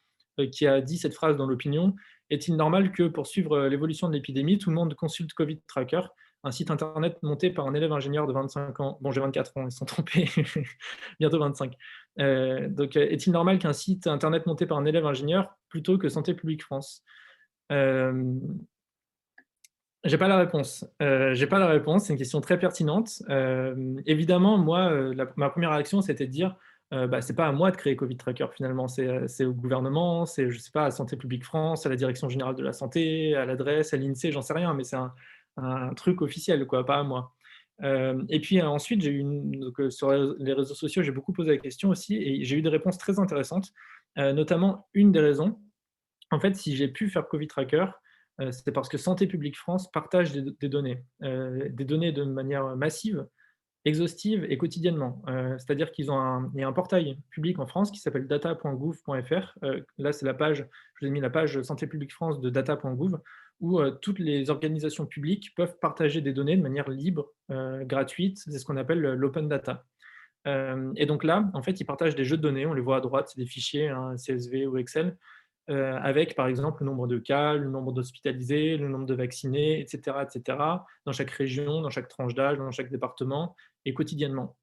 qui a dit cette phrase dans l'Opinion: «Est-il normal que pour suivre, l'évolution de l'épidémie, tout le monde consulte Covid Tracker, un site internet monté par un élève ingénieur de 25 ans». Bon, j'ai 24 ans, ils se sont trompés, bientôt 25. Donc, est-il normal qu'un site internet monté par un élève ingénieur plutôt que Santé publique France? Hem, j'ai pas la réponse. J'ai pas la réponse, c'est une question très pertinente. Évidemment, moi, ma première réaction, c'était de dire, bah, c'est pas à moi de créer Covid Tracker finalement, c'est au gouvernement, c'est, je sais pas, à Santé publique France, à la direction générale de la santé, à l'adresse, à l'INSEE, j'en sais rien, mais c'est un truc officiel quoi, pas à moi. Et puis, ensuite, j'ai eu donc, sur les réseaux sociaux, j'ai beaucoup posé la question aussi, et j'ai eu des réponses très intéressantes. Notamment, une des raisons, en fait, si j'ai pu faire Covid Tracker, c'est parce que Santé publique France partage des données de manière massive, exhaustive et quotidiennement. C'est-à-dire il y a un portail public en France qui s'appelle data.gouv.fr. Là, c'est la page, je vous ai mis la page Santé publique France de data.gouv, où toutes les organisations publiques peuvent partager des données de manière libre, gratuite. C'est ce qu'on appelle l'open data. Et donc là, en fait, ils partagent des jeux de données. On les voit à droite, c'est des fichiers, hein, CSV ou Excel, avec par exemple le nombre de cas, le nombre d'hospitalisés, le nombre de vaccinés, et cetera, dans chaque région, dans chaque tranche d'âge, dans chaque département et quotidiennement.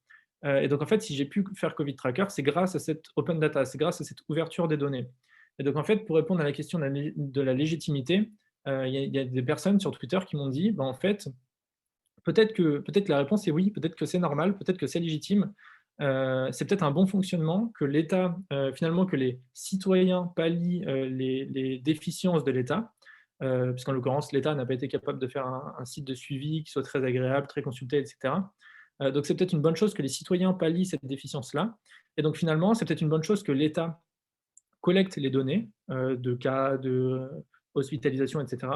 Et donc en fait, si j'ai pu faire Covid Tracker, c'est grâce à cette open data, c'est grâce à cette ouverture des données. Et donc en fait, pour répondre à la question de la légitimité, il y a des personnes sur Twitter qui m'ont dit, bah, en fait, peut-être la réponse est oui, peut-être que c'est normal, peut-être que c'est légitime. C'est peut-être un bon fonctionnement que l'État, finalement, que les citoyens pallient les déficiences de l'État, puisqu'en l'occurrence, l'État n'a pas été capable de faire un site de suivi qui soit très agréable, très consulté, etc. Donc c'est peut-être une bonne chose que les citoyens pallient cette déficience-là. Et donc finalement, c'est peut-être une bonne chose que l'État collecte les données de cas, de hospitalisation, etc.,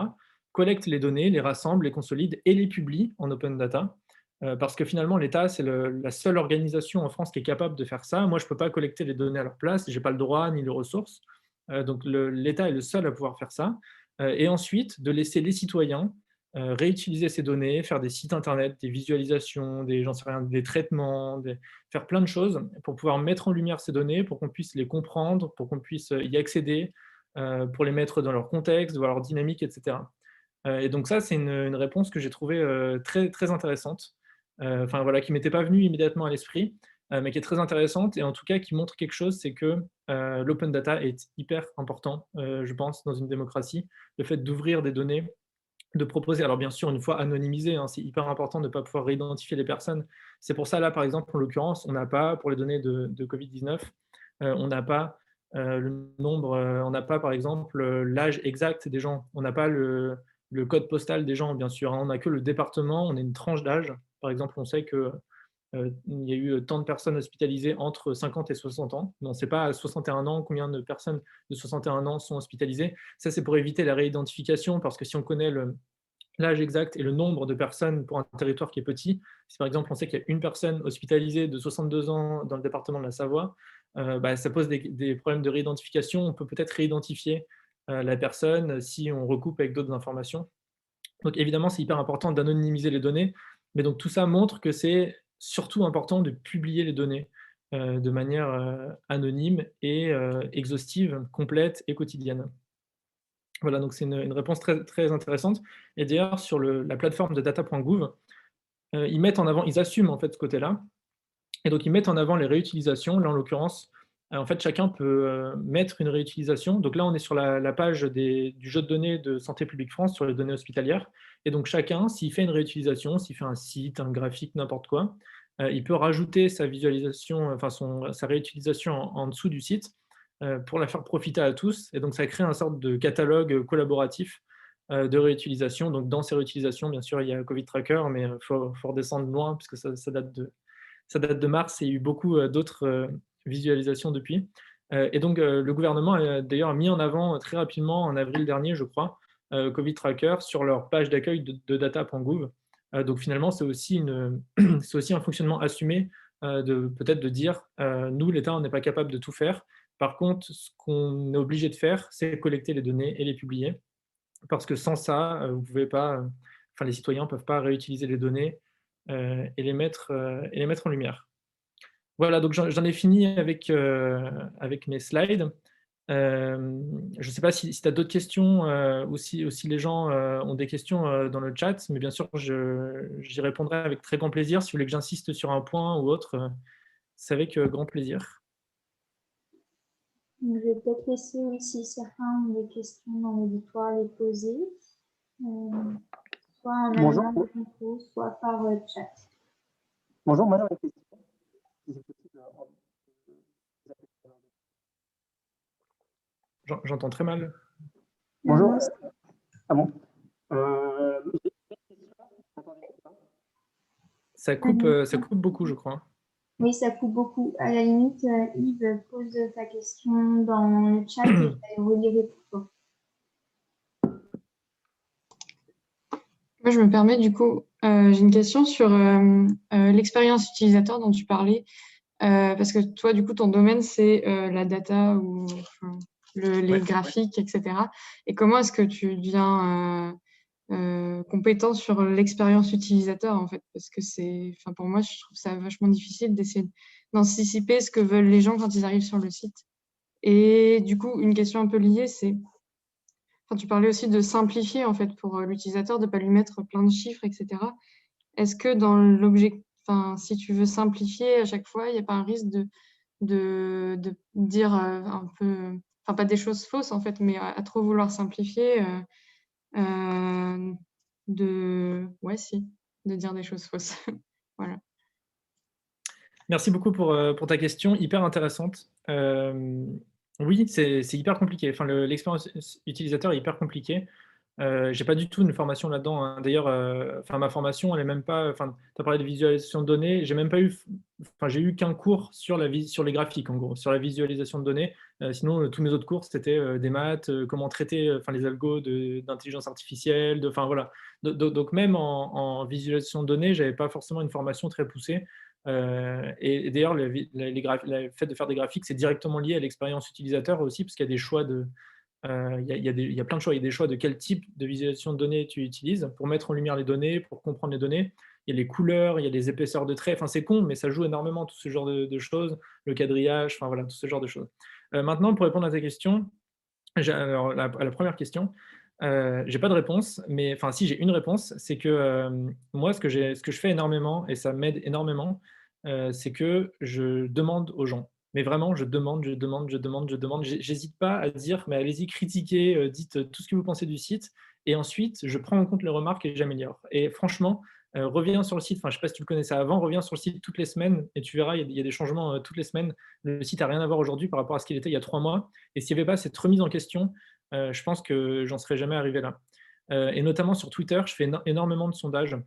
collecte les données, les rassemble, les consolide et les publie en open data. Parce que finalement, l'État, c'est la seule organisation en France qui est capable de faire ça. Moi, je ne peux pas collecter les données à leur place, je n'ai pas le droit ni les ressources. Donc l'État est le seul à pouvoir faire ça. Et ensuite, de laisser les citoyens réutiliser ces données, faire des sites internet, des visualisations, j'en sais rien, des traitements, faire plein de choses pour pouvoir mettre en lumière ces données, pour qu'on puisse les comprendre, pour qu'on puisse y accéder, pour les mettre dans leur contexte, dans leur dynamique, etc. Et donc ça, c'est une réponse que j'ai trouvée très, très intéressante, enfin voilà, qui ne m'était pas venue immédiatement à l'esprit, mais qui est très intéressante et en tout cas qui montre quelque chose, c'est que l'open data est hyper important, je pense, dans une démocratie. Le fait d'ouvrir des données, de proposer, alors bien sûr, une fois anonymisé, hein, c'est hyper important de ne pas pouvoir réidentifier les personnes. C'est pour ça, là, par exemple, en l'occurrence, on n'a pas, pour les données de Covid-19, on n'a pas le nombre, on n'a pas, par exemple, l'âge exact des gens, on n'a pas le code postal des gens, bien sûr, hein, on n'a que le département, on a une tranche d'âge. Par exemple, on sait que il y a eu tant de personnes hospitalisées entre 50 et 60 ans. Mais on ne sait pas à 61 ans combien de personnes de 61 ans sont hospitalisées. Ça, c'est pour éviter la réidentification, parce que si on connaît l'âge exact et le nombre de personnes pour un territoire qui est petit, si par exemple on sait qu'il y a une personne hospitalisée de 62 ans dans le département de la Savoie, bah, ça pose des problèmes de réidentification. On peut peut-être réidentifier la personne si on recoupe avec d'autres informations. Donc évidemment, c'est hyper important d'anonymiser les données, mais donc tout ça montre que c'est surtout important de publier les données de manière anonyme et exhaustive, complète et quotidienne. Voilà, donc c'est une réponse très, très intéressante. Et d'ailleurs, sur la plateforme de data.gouv, ils assument en fait ce côté-là, et donc ils mettent en avant les réutilisations. Là, en l'occurrence, en fait, chacun peut mettre une réutilisation. Donc là, on est sur la page du jeu de données de Santé publique France sur les données hospitalières. Et donc chacun, s'il fait une réutilisation, s'il fait un site, un graphique, n'importe quoi, il peut rajouter sa visualisation, enfin sa réutilisation en dessous du site pour la faire profiter à tous. Et donc ça crée un sorte de catalogue collaboratif de réutilisation. Donc dans ces réutilisations, bien sûr, il y a Covid Tracker, mais il faut redescendre loin puisque ça date de mars et il y a eu beaucoup d'autres visualisations depuis. Et donc, le gouvernement a d'ailleurs mis en avant très rapidement, en avril dernier, je crois, Covid Tracker sur leur page d'accueil de data.gouv. Donc finalement, c'est aussi, c'est aussi un fonctionnement assumé peut-être de dire, nous, l'État, on n'est pas capable de tout faire. Par contre, ce qu'on est obligé de faire, c'est collecter les données et les publier. Parce que sans ça, vous pouvez pas, enfin, les citoyens ne peuvent pas réutiliser les données et les mettre en lumière. Voilà, donc j'en ai fini avec mes slides. Je ne sais pas si tu as d'autres questions ou si les gens ont des questions dans le chat, mais bien sûr, j'y répondrai avec très grand plaisir. Si vous voulez que j'insiste sur un point ou autre, c'est avec grand plaisir. Je vais peut-être laisser aussi certains ont des questions dans l'auditoire les poser, soit en allant au concours, soit par chat. Bonjour, moi j'aurais une question. Si c'est possible, J'entends très mal. bonjour. Ah bon Ça coupe beaucoup, je crois. Oui, ça coupe beaucoup. À la limite, Yves, pose ta question dans le chat et je relirai pour toi. Moi, je me permets, du coup, j'ai une question sur l'expérience utilisateur dont tu parlais. Parce que toi, du coup, ton domaine, c'est la data ou enfin, les graphiques, etc. Et comment est-ce que tu deviens compétent sur l'expérience utilisateur, en fait? Parce que enfin, pour moi, je trouve ça vachement difficile d'essayer d'anticiper ce que veulent les gens quand ils arrivent sur le site. Et du coup, une question un peu liée, c'est, enfin, tu parlais aussi de simplifier, en fait, pour l'utilisateur, de ne pas lui mettre plein de chiffres, etc. Est-ce que dans l'objet, enfin, si tu veux simplifier à chaque fois, il n'y a pas un risque de dire un peu, enfin pas des choses fausses en fait, mais à trop vouloir simplifier, ouais si, de dire des choses fausses. Voilà. Merci beaucoup pour ta question, hyper intéressante. Oui, c'est hyper compliqué. Enfin, l'expérience utilisateur est hyper compliquée. J'ai pas du tout une formation là-dedans, hein. D'ailleurs, enfin, ma formation, elle est même pas. Enfin, tu as parlé de visualisation de données. J'ai même pas eu. Enfin, j'ai eu qu'un cours sur sur les graphiques, en gros, sur la visualisation de données. Sinon, tous mes autres cours, c'était des maths, comment traiter, enfin, les algos d'intelligence artificielle. Enfin, voilà. Donc, même en visualisation de données, j'avais pas forcément une formation très poussée. Et d'ailleurs, le fait de faire des graphiques, c'est directement lié à l'expérience utilisateur aussi, parce qu'il y a des choix de il y a plein de choix. Il y a des choix de quel type de visualisation de données tu utilises pour mettre en lumière les données, pour comprendre les données. Il y a les couleurs, il y a les épaisseurs de traits. Enfin, c'est con, mais ça joue énormément, tout ce genre de choses. Le quadrillage, enfin voilà, tout ce genre de choses. Maintenant, pour répondre à ta question, alors, à la première question, j'ai pas de réponse, mais enfin, si j'ai une réponse, c'est que moi, ce que je fais énormément, et ça m'aide énormément, c'est que je demande aux gens. Mais vraiment, je demande, je demande, je demande, je demande. J'hésite pas à dire, mais allez-y, critiquez, dites tout ce que vous pensez du site. Et ensuite, je prends en compte les remarques et j'améliore. Et franchement, reviens sur le site. Enfin, je ne sais pas si tu le connaissais avant, reviens sur le site toutes les semaines et tu verras, il y a des changements toutes les semaines. Le site n'a rien à voir aujourd'hui par rapport à ce qu'il était il y a 3 mois. Et s'il n'y avait pas cette remise en question, je pense que j'en serais jamais arrivé là. Et notamment sur Twitter, je fais énormément de sondages.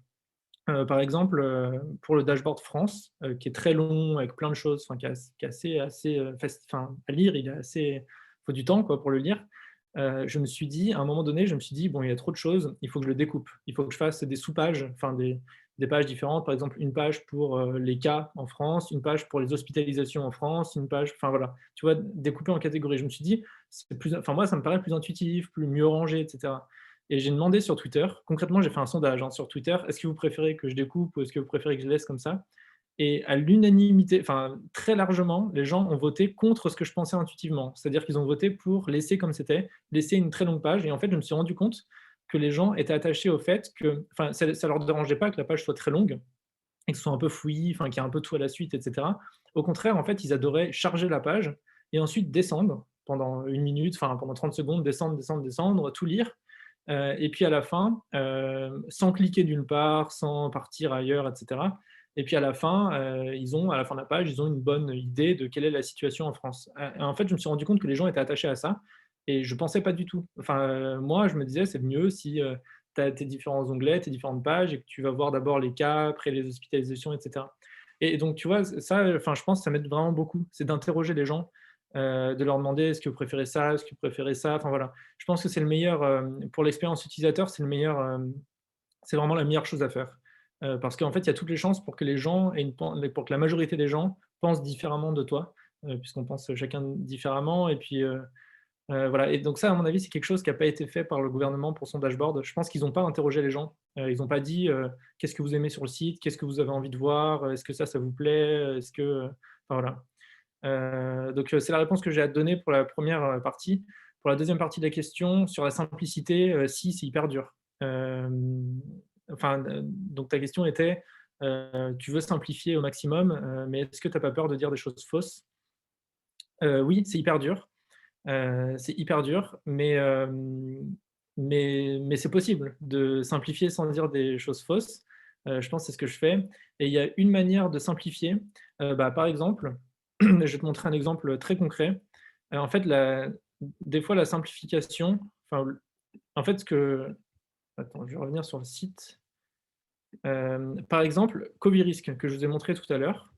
Par exemple, pour le dashboard France, qui est très long, avec plein de choses, enfin, qui est assez enfin, à lire, il faut du temps quoi, pour le lire. Je me suis dit, à un moment donné, je me suis dit, bon, il y a trop de choses, il faut que je le découpe. Il faut que je fasse des sous-pages, enfin des pages différentes. Par exemple, une page pour les cas en France, une page pour les hospitalisations en France, une page, enfin voilà, tu vois, découper en catégories. Je me suis dit, enfin moi, ça me paraît plus intuitif, mieux rangé, etc. Et j'ai demandé sur Twitter, concrètement, j'ai fait un sondage sur Twitter, est-ce que vous préférez que je découpe ou est-ce que vous préférez que je laisse comme ça? Et à l'unanimité, enfin très largement, les gens ont voté contre ce que je pensais intuitivement. C'est-à-dire qu'ils ont voté pour laisser comme c'était, laisser une très longue page. Et en fait, je me suis rendu compte que les gens étaient attachés au fait que, enfin, ça ne leur dérangeait pas que la page soit très longue et que ce soit un peu fouillis, enfin, qu'il y ait un peu tout à la suite, etc. Au contraire, en fait, ils adoraient charger la page et ensuite descendre pendant 1 minute, enfin pendant 30 secondes, descendre, descendre, descendre, tout lire. Et puis à la fin, sans cliquer d'une part, sans partir ailleurs, etc. Et puis à la fin, à la fin de la page, ils ont une bonne idée de quelle est la situation en France. Et en fait, je me suis rendu compte que les gens étaient attachés à ça, et je ne pensais pas du tout. Enfin, moi, je me disais, c'est mieux si tu as tes différents onglets, tes différentes pages, et que tu vas voir d'abord les cas, après les hospitalisations, etc. Et donc, tu vois, ça, enfin, je pense que ça m'aide vraiment beaucoup, c'est d'interroger les gens, de leur demander est-ce que vous préférez ça, est-ce que vous préférez ça, enfin voilà. Je pense que c'est le meilleur, pour l'expérience utilisateur, c'est le meilleur, c'est vraiment la meilleure chose à faire. Parce qu'en fait, il y a toutes les chances pour que les gens pour que la majorité des gens pensent différemment de toi, puisqu'on pense chacun différemment. Et puis voilà. Et donc ça, à mon avis, c'est quelque chose qui n'a pas été fait par le gouvernement pour son dashboard. Je pense qu'ils n'ont pas interrogé les gens. Ils n'ont pas dit qu'est-ce que vous aimez sur le site, qu'est-ce que vous avez envie de voir, est-ce que ça vous plaît, est-ce que, enfin voilà. Donc, c'est la réponse que j'ai à te donner pour la première partie. Pour la deuxième partie de la question, sur la simplicité, si, c'est hyper dur. Donc ta question était, tu veux simplifier au maximum, mais est-ce que tu n'as pas peur de dire des choses fausses? Oui, c'est hyper dur. C'est hyper dur, mais c'est possible de simplifier sans dire des choses fausses. Je pense que c'est ce que je fais. Et il y a une manière de simplifier. Par exemple, je vais te montrer un exemple très concret. En fait, des fois, la simplification, enfin, en fait, attends, je vais revenir sur le site. Par exemple, Covirisk, que je vous ai montré tout à l'heure.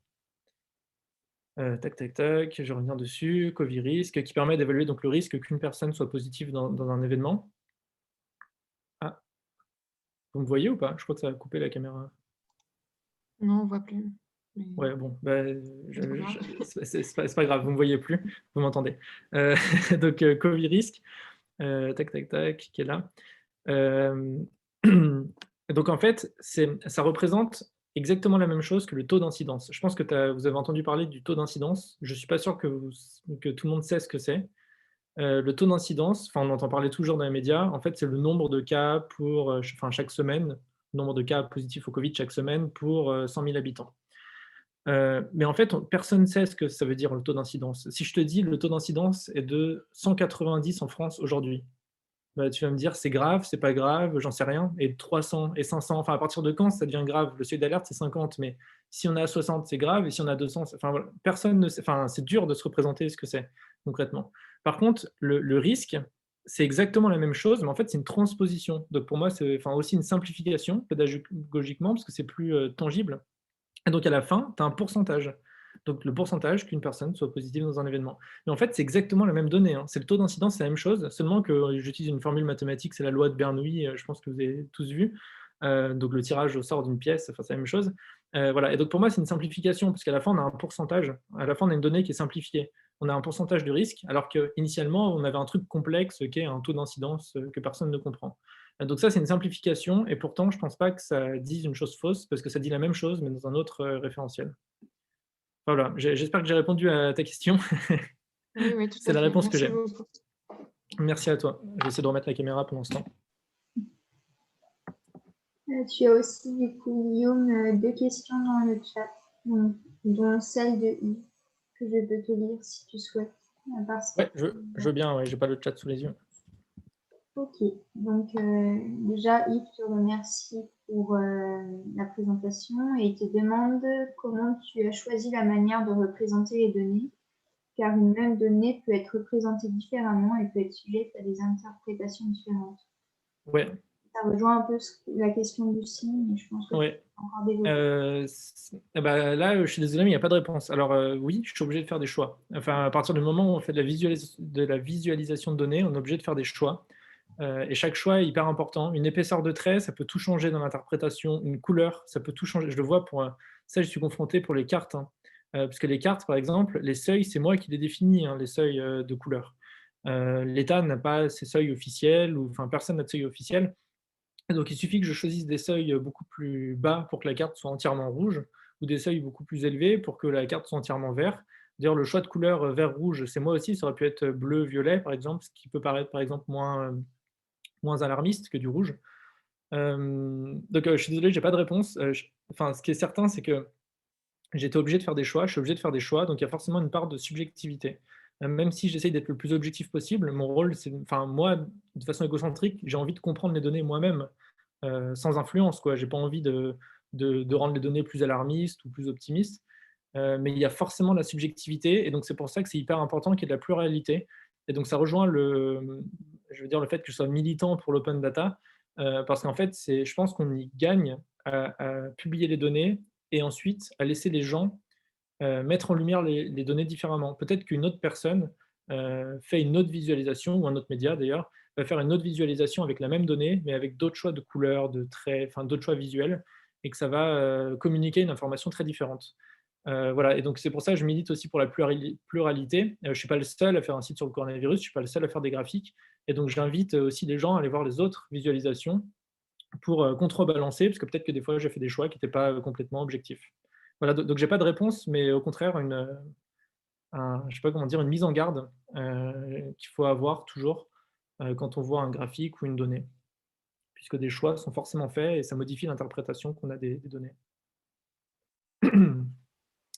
Tac, tac, tac, je vais revenir dessus. Covid-risque, qui permet d'évaluer donc le risque qu'une personne soit positive dans un événement. Ah, vous me voyez ou pas? Je crois que ça a coupé la caméra. Non, on voit plus. Mais Ouais, bon, bah, c'est pas grave. c'est pas grave, vous me voyez plus, vous m'entendez. Donc, Covid-risque, tac, tac, tac, qui est là. Hem, donc en fait, ça représente exactement la même chose que le taux d'incidence. Je pense que vous avez entendu parler du taux d'incidence. Je suis pas sûr que tout le monde sait ce que c'est. Le taux d'incidence, enfin, on entend parler toujours dans les médias. En fait, c'est le nombre de cas pour, enfin, chaque semaine, nombre de cas positifs au Covid chaque semaine pour, 100 000 habitants. Mais en fait, personne ne sait ce que ça veut dire le taux d'incidence. Si je te dis le taux d'incidence est de 190 en France aujourd'hui, bah, tu vas me dire: «C'est grave, c'est pas grave, j'en sais rien» et 300 et 500, enfin, à partir de quand ça devient grave? Le seuil d'alerte, c'est 50, mais si on est à 60, c'est grave et si on est à 200, enfin, voilà, personne ne sait, enfin, c'est dur de se représenter ce que c'est, concrètement. Par contre, le risque, c'est exactement la même chose, mais en fait, c'est une transposition. Donc pour moi, c'est, enfin, aussi une simplification pédagogiquement parce que c'est plus, tangible et donc à la fin, tu as un pourcentage. Donc le pourcentage qu'une personne soit positive dans un événement. Mais en fait, c'est exactement la même donnée, hein. C'est le taux d'incidence, c'est la même chose, seulement que j'utilise une formule mathématique, c'est la loi de Bernoulli, je pense que vous avez tous vu. Donc le tirage au sort d'une pièce, enfin, c'est la même chose. Voilà, et donc pour moi, c'est une simplification, parce qu'à la fin, on a un pourcentage. À la fin, on a une donnée qui est simplifiée. On a un pourcentage de risque, alors qu'initialement, on avait un truc complexe qui est un taux d'incidence que personne ne comprend. Donc ça, c'est une simplification et pourtant, je pense pas que ça dise une chose fausse parce que ça dit la même chose, mais dans un autre, référentiel. Voilà, j'espère que j'ai répondu à ta question. Oui, oui, tout C'est à la fait. réponse que Merci j'ai. beaucoup. Merci à toi. Je vais essayer de remettre la caméra pendant ce temps. Tu as aussi, du coup, Guillaume, deux questions dans le chat, dont celle de I, que je peux te lire si tu souhaites. Ouais, je veux bien, ouais, j'ai pas le chat sous les yeux. Ok, donc déjà Yves te remercie pour la présentation et il te demande comment tu as choisi la manière de représenter les données, car une même donnée peut être représentée différemment et peut être sujette à des interprétations différentes. Ouais, Ça rejoint un peu la question du signe, mais je pense que tu ouais. peux encore développer. Bah, là, je suis désolé, mais il y a pas de réponse. Alors, oui, je suis obligé de faire des choix. Enfin, à partir du moment où on fait de la visualisation de données, on est obligé de faire des choix. Et chaque choix est hyper important. Une épaisseur de trait, ça peut tout changer dans l'interprétation. Une couleur, ça peut tout changer. Je le vois pour ça, je suis confronté pour les cartes, hein. Parce que les cartes, par exemple, les seuils, c'est moi qui les définis, hein, les seuils de couleur. L'État n'a pas ces seuils officiels, ou enfin personne n'a de seuil officiel. Et donc il suffit que je choisisse des seuils beaucoup plus bas pour que la carte soit entièrement rouge, ou des seuils beaucoup plus élevés pour que la carte soit entièrement verte. D'ailleurs, le choix de couleur vert-rouge, c'est moi aussi. Ça aurait pu être bleu-violet, par exemple, ce qui peut paraître, par exemple, moins alarmiste que du rouge. Donc, je suis désolé, j'ai pas de réponse. Enfin, ce qui est certain, c'est que j'étais obligé de faire des choix, je suis obligé de faire des choix, donc il y a forcément une part de subjectivité. Même si j'essaye d'être le plus objectif possible, mon rôle, c'est, enfin, moi, de façon égocentrique, j'ai envie de comprendre les données moi-même, sans influence, quoi. J'ai pas envie de rendre les données plus alarmistes ou plus optimistes, mais il y a forcément la subjectivité, et donc c'est pour ça que c'est hyper important qu'il y ait de la pluralité. Et donc ça rejoint je veux dire, le fait que je sois militant pour l'open data, parce qu'en fait, je pense qu'on y gagne à publier les données et ensuite à laisser les gens mettre en lumière les données différemment. Peut-être qu'une autre personne fait une autre visualisation, ou un autre média d'ailleurs, va faire une autre visualisation avec la même donnée, mais avec d'autres choix de couleurs, de traits, enfin d'autres choix visuels, et que ça va communiquer une information très différente. Voilà, et donc c'est pour ça que je milite aussi pour la pluralité. Je ne suis pas le seul à faire un site sur le coronavirus, je ne suis pas le seul à faire des graphiques, et donc j'invite aussi les gens à aller voir les autres visualisations pour contrebalancer, parce que peut-être que des fois j'ai fait des choix qui n'étaient pas complètement objectifs. Voilà, donc j'ai pas de réponse, mais au contraire, je sais pas comment dire, une mise en garde qu'il faut avoir toujours quand on voit un graphique ou une donnée, puisque des choix sont forcément faits et ça modifie l'interprétation qu'on a des données.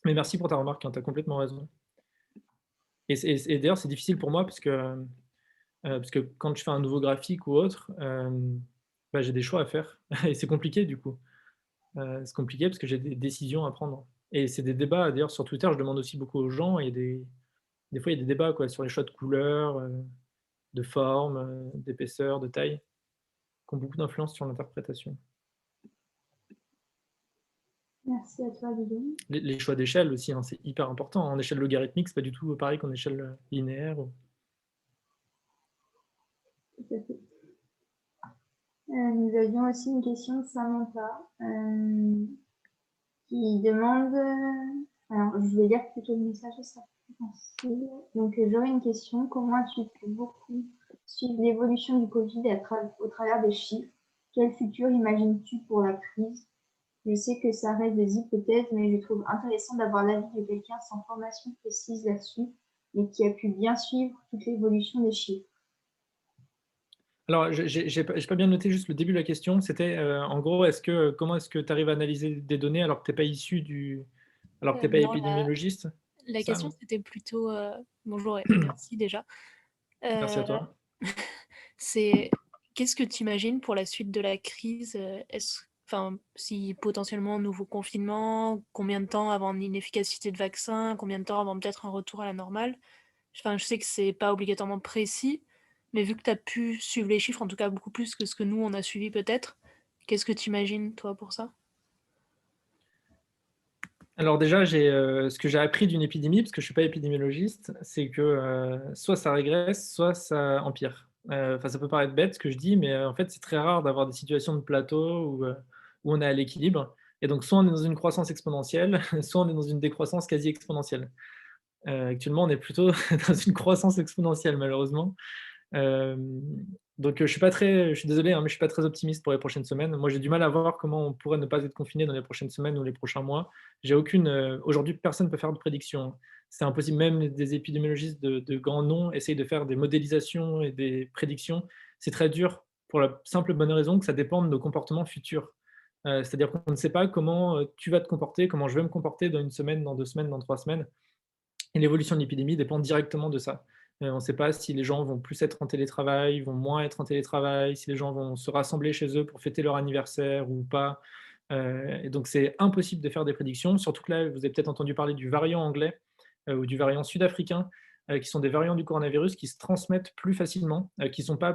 Mais merci pour ta remarque, hein, tu as complètement raison. Et d'ailleurs, c'est difficile pour moi parce que quand je fais un nouveau graphique ou autre, bah, j'ai des choix à faire et c'est compliqué du coup. C'est compliqué parce que j'ai des décisions à prendre et c'est des débats. D'ailleurs, sur Twitter, je demande aussi beaucoup aux gens, et des fois, il y a des débats, quoi, sur les choix de couleurs, de forme, d'épaisseur, de taille, qui ont beaucoup d'influence sur l'interprétation. Merci à toi, Guillaume. Les choix d'échelle aussi, hein, c'est hyper important. En échelle logarithmique, c'est pas du tout pareil qu'en échelle linéaire. Tout à fait. Nous avions aussi une question de Samantha qui demande, alors je vais lire plutôt le message, ça facile. Donc j'aurais une question, comment as-tu pu beaucoup suivre l'évolution du Covid au travers des chiffres? Quel futur imagines-tu pour la crise? Je sais que ça reste des hypothèses, mais je trouve intéressant d'avoir l'avis de quelqu'un sans formation précise là-dessus, mais qui a pu bien suivre toute l'évolution des chiffres. Alors, j'ai pas bien noté juste le début de la question. C'était en gros, comment est-ce que tu arrives à analyser des données alors que tu n'es pas issu alors que tu n'es pas Non, épidémiologiste? la Ça, question, c'était plutôt bonjour et merci déjà. merci à toi. C'est qu'est-ce que tu imagines pour la suite de la crise? Enfin, si potentiellement nouveau confinement, combien de temps avant une efficacité de vaccin, combien de temps avant peut-être un retour à la normale? Enfin, je sais que c'est pas obligatoirement précis, mais vu que tu as pu suivre les chiffres, en tout cas beaucoup plus que ce que nous on a suivi peut-être, qu'est-ce que tu imagines toi pour ça? Alors déjà, ce que j'ai appris d'une épidémie, parce que je ne suis pas épidémiologiste, c'est que soit ça régresse, soit ça empire. Enfin, ça peut paraître bête ce que je dis, mais en fait, c'est très rare d'avoir des situations de plateau où on est à l'équilibre. Et donc, soit on est dans une croissance exponentielle, soit on est dans une décroissance quasi exponentielle. Actuellement, on est plutôt dans une croissance exponentielle, malheureusement. Euh, donc, je suis désolé, hein, mais je suis pas très optimiste pour les prochaines semaines. Moi, j'ai du mal à voir comment on pourrait ne pas être confiné dans les prochaines semaines ou les prochains mois. Aujourd'hui, personne ne peut faire de prédiction. C'est impossible. Même des épidémiologistes de grands noms essayent de faire des modélisations et des prédictions. C'est très dur pour la simple bonne raison que ça dépend de nos comportements futurs. C'est-à-dire qu'on ne sait pas comment tu vas te comporter, comment je vais me comporter dans une semaine, dans 2 semaines, dans 3 semaines. Et l'évolution de l'épidémie dépend directement de ça. On ne sait pas si les gens vont plus être en télétravail, vont moins être en télétravail, si les gens vont se rassembler chez eux pour fêter leur anniversaire ou pas. Et donc, c'est impossible de faire des prédictions, surtout que là, vous avez peut-être entendu parler du variant anglais ou du variant sud-africain, qui sont des variants du coronavirus qui se transmettent plus facilement, qui n'ont pas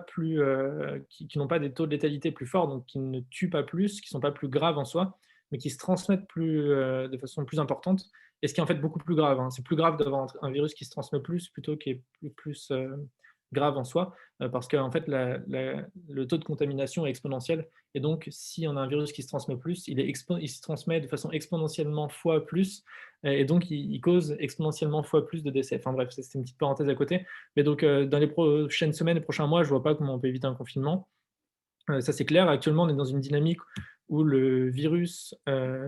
des taux de létalité plus forts, donc qui ne tuent pas plus, qui ne sont pas plus graves en soi, mais qui se transmettent de façon plus importante. Et ce qui est en fait beaucoup plus grave. Hein. C'est plus grave d'avoir un virus qui se transmet plus plutôt qui est plus grave en soi, parce qu'en fait, le taux de contamination est exponentiel. Et donc, si on a un virus qui se transmet plus, il se transmet de façon exponentiellement fois plus, et donc il cause exponentiellement fois plus de décès. Enfin bref, c'était une petite parenthèse à côté. Mais donc, dans les prochaines semaines, les prochains mois, je ne vois pas comment on peut éviter un confinement. Ça, c'est clair. Actuellement, on est dans une dynamique où le virus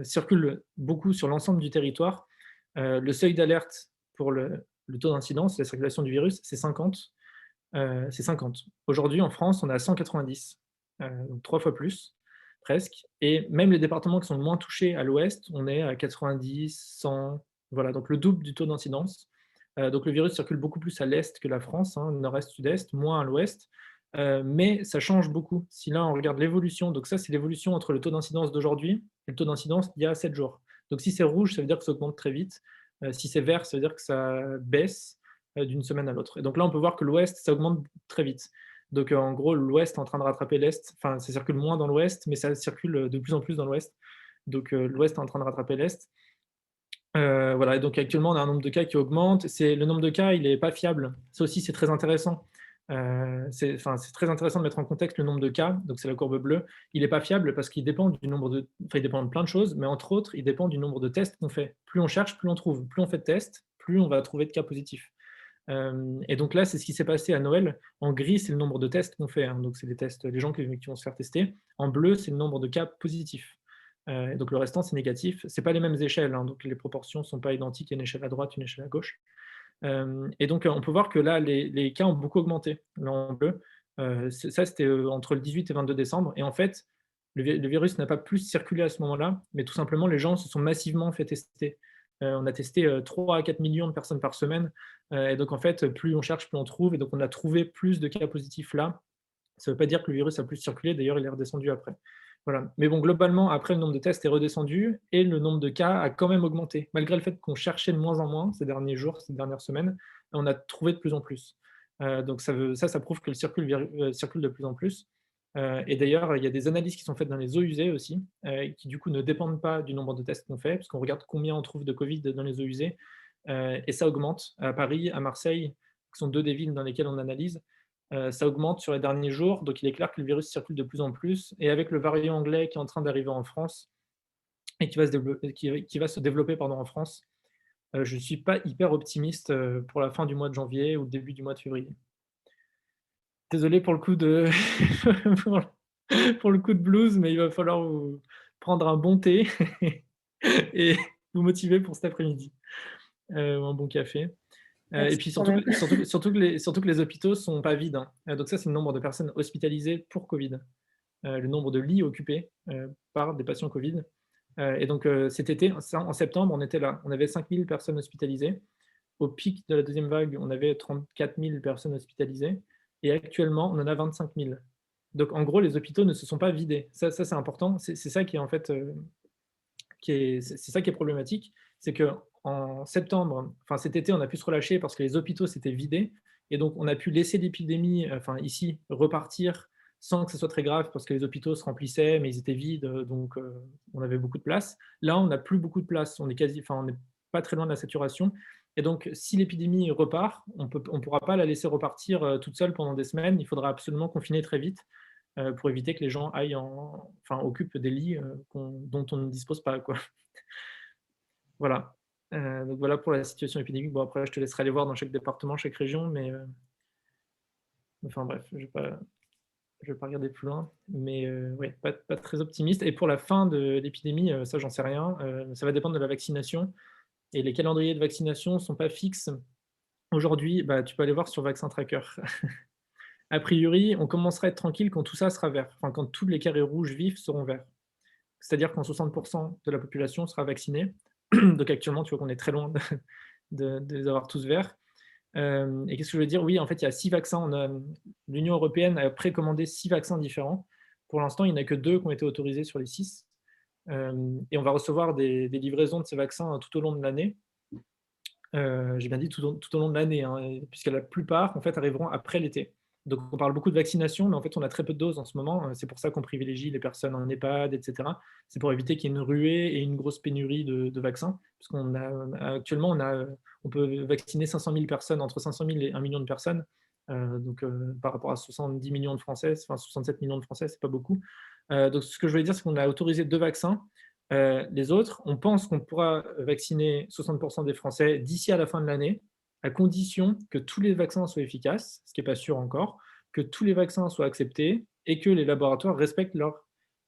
circule beaucoup sur l'ensemble du territoire. Le seuil d'alerte pour le taux d'incidence, la circulation du virus, c'est 50. C'est 50. Aujourd'hui, en France, on est à 190, donc 3 fois plus, presque. Et même les départements qui sont le moins touchés à l'ouest, on est à 90, 100, voilà, donc le double du taux d'incidence. Donc le virus circule beaucoup plus à l'est que la France, hein, nord-est, sud-est, moins à l'ouest. Mais ça change beaucoup. Si là, on regarde l'évolution, donc ça, c'est l'évolution entre le taux d'incidence d'aujourd'hui et le taux d'incidence d'il y a 7 jours. Donc si c'est rouge, ça veut dire que ça augmente très vite. Si c'est vert, ça veut dire que ça baisse d'une semaine à l'autre. Et donc là, on peut voir que l'ouest, ça augmente très vite. Donc en gros, l'ouest est en train de rattraper l'est. Enfin, ça circule moins dans l'ouest, mais ça circule de plus en plus dans l'ouest. Donc l'ouest est en train de rattraper l'est. Voilà, et donc actuellement, on a un nombre de cas qui augmente. Le nombre de cas, il n'est pas fiable. Ça aussi, c'est très intéressant. C'est très intéressant de mettre en contexte le nombre de cas, donc c'est la courbe bleue. Il n'est pas fiable parce qu'il dépend il dépend de plein de choses, mais entre autres, il dépend du nombre de tests qu'on fait. Plus on cherche, plus on trouve. Plus on fait de tests, plus on va trouver de cas positifs. Et donc là, c'est ce qui s'est passé à Noël. En gris, c'est le nombre de tests qu'on fait. Hein. Donc c'est les tests, les gens qui vont se faire tester. En bleu, c'est le nombre de cas positifs. Et donc le restant, c'est négatif. C'est pas les mêmes échelles, hein, donc les proportions ne sont pas identiques. Il y a une échelle à droite, une échelle à gauche. Et donc on peut voir que là, les cas ont beaucoup augmenté. Là, en bleu, ça c'était entre le 18 et 22 décembre. Et en fait, le virus n'a pas plus circulé à ce moment-là, mais tout simplement, les gens se sont massivement fait tester. On a testé 3 à 4 millions de personnes par semaine. Et donc, en fait, plus on cherche, plus on trouve. Et donc, on a trouvé plus de cas positifs là. Ça ne veut pas dire que le virus a plus circulé. D'ailleurs, il est redescendu après. Voilà. Mais bon, globalement, après, le nombre de tests est redescendu et le nombre de cas a quand même augmenté. Malgré le fait qu'on cherchait de moins en moins ces derniers jours, ces dernières semaines, on a trouvé de plus en plus. Donc, ça prouve que le circule de plus en plus. Et d'ailleurs, il y a des analyses qui sont faites dans les eaux usées aussi, qui du coup ne dépendent pas du nombre de tests qu'on fait, parce qu'on regarde combien on trouve de Covid dans les eaux usées, et ça augmente. À Paris, à Marseille, qui sont 2 des villes dans lesquelles on analyse, ça augmente sur les derniers jours, donc il est clair que le virus circule de plus en plus et avec le variant anglais qui est en train d'arriver en France et qui va se développer pardon, en France, je ne suis pas hyper optimiste, pour la fin du mois de janvier ou le début du mois de février. Désolé pour le coup de pour pour le coup de blues, mais il va falloir vous prendre un bon thé et vous motiver pour cet après-midi, ou un bon café. Et Merci puis quand même. surtout que les hôpitaux sont pas vides, hein. Donc ça, c'est le nombre de personnes hospitalisées pour Covid, le nombre de lits occupés, par des patients Covid. Et donc cet été, en septembre, on était là. On avait 5 000 personnes hospitalisées. Au pic de la deuxième vague, on avait 34 000 personnes hospitalisées et actuellement, on en a 25 000. Donc en gros, les hôpitaux ne se sont pas vidés. Ça c'est important. C'est ça qui est en fait, c'est ça qui est problématique. C'est qu'en septembre, enfin cet été, on a pu se relâcher parce que les hôpitaux s'étaient vidés et donc on a pu laisser l'épidémie, enfin ici, repartir sans que ce soit très grave parce que les hôpitaux se remplissaient, mais ils étaient vides, donc on avait beaucoup de place. Là, on n'a plus beaucoup de place. On n'est pas très loin de la saturation. Et donc, si l'épidémie repart, on ne pourra pas la laisser repartir toute seule pendant des semaines. Il faudra absolument confiner très vite pour éviter que les gens occupent des lits dont on ne dispose pas, quoi. Voilà. Donc voilà pour la situation épidémique. Bon, après, je te laisserai aller voir dans chaque département, chaque région, mais enfin bref, je vais pas regarder plus loin. Mais ouais, pas très optimiste. Et pour la fin de l'épidémie, ça, j'en sais rien. Ça va dépendre de la vaccination. Et les calendriers de vaccination ne sont pas fixes. Aujourd'hui, bah, tu peux aller voir sur Vaccin Tracker. A priori, on commencera à être tranquille quand tout ça sera vert, enfin quand tous les carrés rouges vifs seront verts. C'est-à-dire quand 60% de la population sera vaccinée. Donc actuellement, tu vois qu'on est très loin de les avoir tous verts. Et qu'est-ce que je veux dire? Oui, en fait, il y a 6 vaccins. L'Union européenne a précommandé 6 vaccins différents. Pour l'instant, il n'y en a que 2 qui ont été autorisés sur les 6. Et on va recevoir des livraisons de ces vaccins tout au long de l'année. J'ai bien dit tout au long de l'année, hein, puisque la plupart en fait, arriveront après l'été. Donc on parle beaucoup de vaccination, mais en fait on a très peu de doses en ce moment. C'est pour ça qu'on privilégie les personnes en EHPAD, etc. C'est pour éviter qu'il y ait une ruée et une grosse pénurie de vaccins, parce actuellement on peut vacciner 500 000 personnes, entre 500 000 et 1 million de personnes. Donc par rapport à 70 millions de Français, enfin 67 millions de Français, c'est pas beaucoup. Donc ce que je voulais dire, c'est qu'on a autorisé 2 vaccins. Les autres, on pense qu'on pourra vacciner 60% des Français d'ici à la fin de l'année, à condition que tous les vaccins soient efficaces, ce qui n'est pas sûr encore, que tous les vaccins soient acceptés et que les laboratoires respectent leurs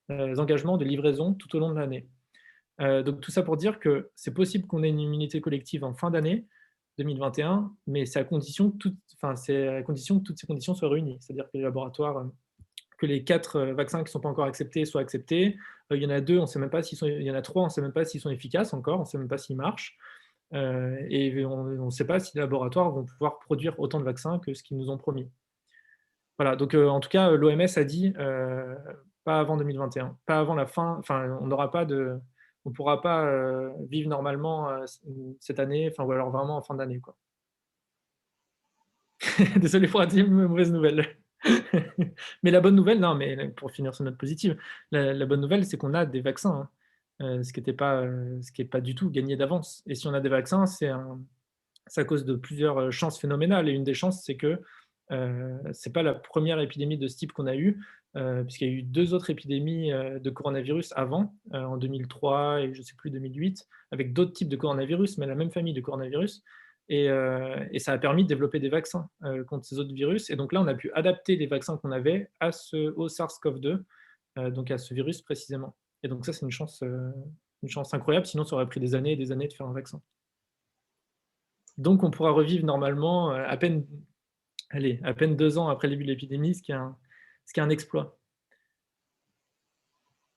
engagements de livraison tout au long de l'année. Donc tout ça pour dire que c'est possible qu'on ait une immunité collective en fin d'année 2021, mais c'est à condition que toutes ces conditions soient réunies, c'est-à-dire que les laboratoires que les 4 vaccins qui ne sont pas encore acceptés soient acceptés. Il y en a 2, on ne sait même pas s'ils sont, il y en a 3, on ne sait même pas s'ils sont efficaces encore, on ne sait même pas s'ils marchent. Et on ne sait pas si les laboratoires vont pouvoir produire autant de vaccins que ce qu'ils nous ont promis. Voilà, donc en tout cas, l'OMS a dit pas avant 2021, pas avant la fin, enfin, on ne pourra pas vivre normalement cette année, enfin, ou alors vraiment en fin d'année, quoi. Désolé pour la mauvaise nouvelle. Mais la bonne nouvelle, non, mais pour finir sur note positive, la bonne nouvelle, c'est qu'on a des vaccins, hein, ce qui est pas du tout gagné d'avance. Et si on a des vaccins, c'est à cause de plusieurs chances phénoménales. Et une des chances, c'est que c'est pas la première épidémie de ce type qu'on a eue, puisqu'il y a eu 2 autres épidémies de coronavirus avant, en 2003 et je sais plus 2008, avec d'autres types de coronavirus, mais la même famille de coronavirus. Et ça a permis de développer des vaccins contre ces autres virus. Et donc là, on a pu adapter les vaccins qu'on avait au SARS-CoV-2, donc à ce virus précisément. Et donc ça, c'est une chance incroyable, sinon ça aurait pris des années et des années de faire un vaccin. Donc on pourra revivre normalement à peine 2 ans après le début de l'épidémie, ce qui est un exploit.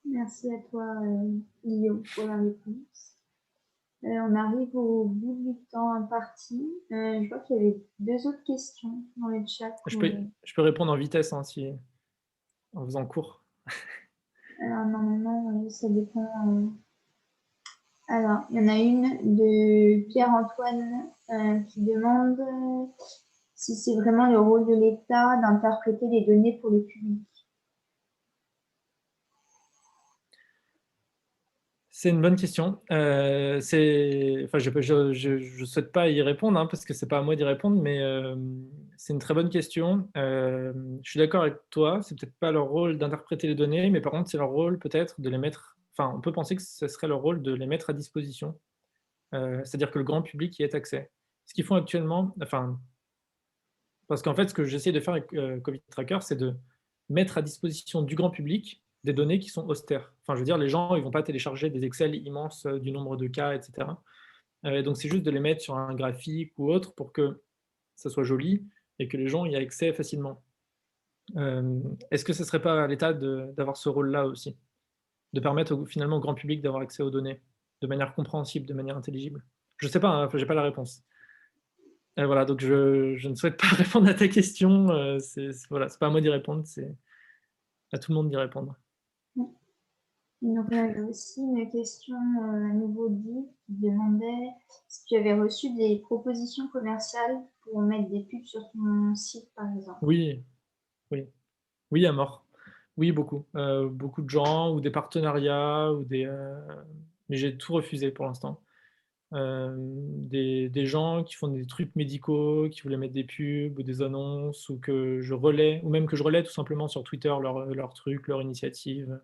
Merci à toi, Guillaume, pour la réponse. On arrive au bout du temps imparti. Je vois qu'il y avait 2 autres questions dans le chat. Je peux répondre en vitesse en faisant court. Alors, normalement, ça dépend. Alors, il y en a une de Pierre-Antoine qui demande si c'est vraiment le rôle de l'État d'interpréter les données pour le public. C'est une bonne question. Enfin, je souhaite pas y répondre, hein, parce que c'est pas à moi d'y répondre, mais c'est une très bonne question. Je suis d'accord avec toi, c'est peut-être pas leur rôle d'interpréter les données, mais par contre, c'est leur rôle peut-être de les mettre enfin, on peut penser que ce serait leur rôle de les mettre à disposition, c'est-à-dire que le grand public y ait accès. Ce qu'ils font actuellement enfin, parce qu'en fait, ce que j'essaie de faire avec, Covid Tracker, c'est de mettre à disposition du grand public des données qui sont austères. Enfin, je veux dire, les gens, ils vont pas télécharger des Excel immenses, du nombre de cas et cetera. Donc c'est juste de les mettre sur un graphique ou autre pour que ça soit joli et que les gens y aient accès facilement. Est-ce que ce serait pas à l'État d'avoir ce rôle-là aussi? De permettre finalement au grand public d'avoir accès aux données, de manière compréhensible, de manière intelligible? Je sais pas, hein, enfin, j'ai pas la réponse. Voilà, donc je ne souhaite pas répondre à ta question, voilà, c'est pas à moi d'y répondre, c'est à tout le monde d'y répondre. Donc, il y avait aussi une question à nouveau dit qui demandait si tu avais reçu des propositions commerciales pour mettre des pubs sur ton site, par exemple. Oui, oui. Oui, à mort. Oui, beaucoup. Beaucoup de gens ou des partenariats ou mais j'ai tout refusé pour l'instant. Des gens qui font des trucs médicaux, qui voulaient mettre des pubs ou des annonces ou que je relaie ou même que je relaie tout simplement sur Twitter leurs trucs, leurs initiatives.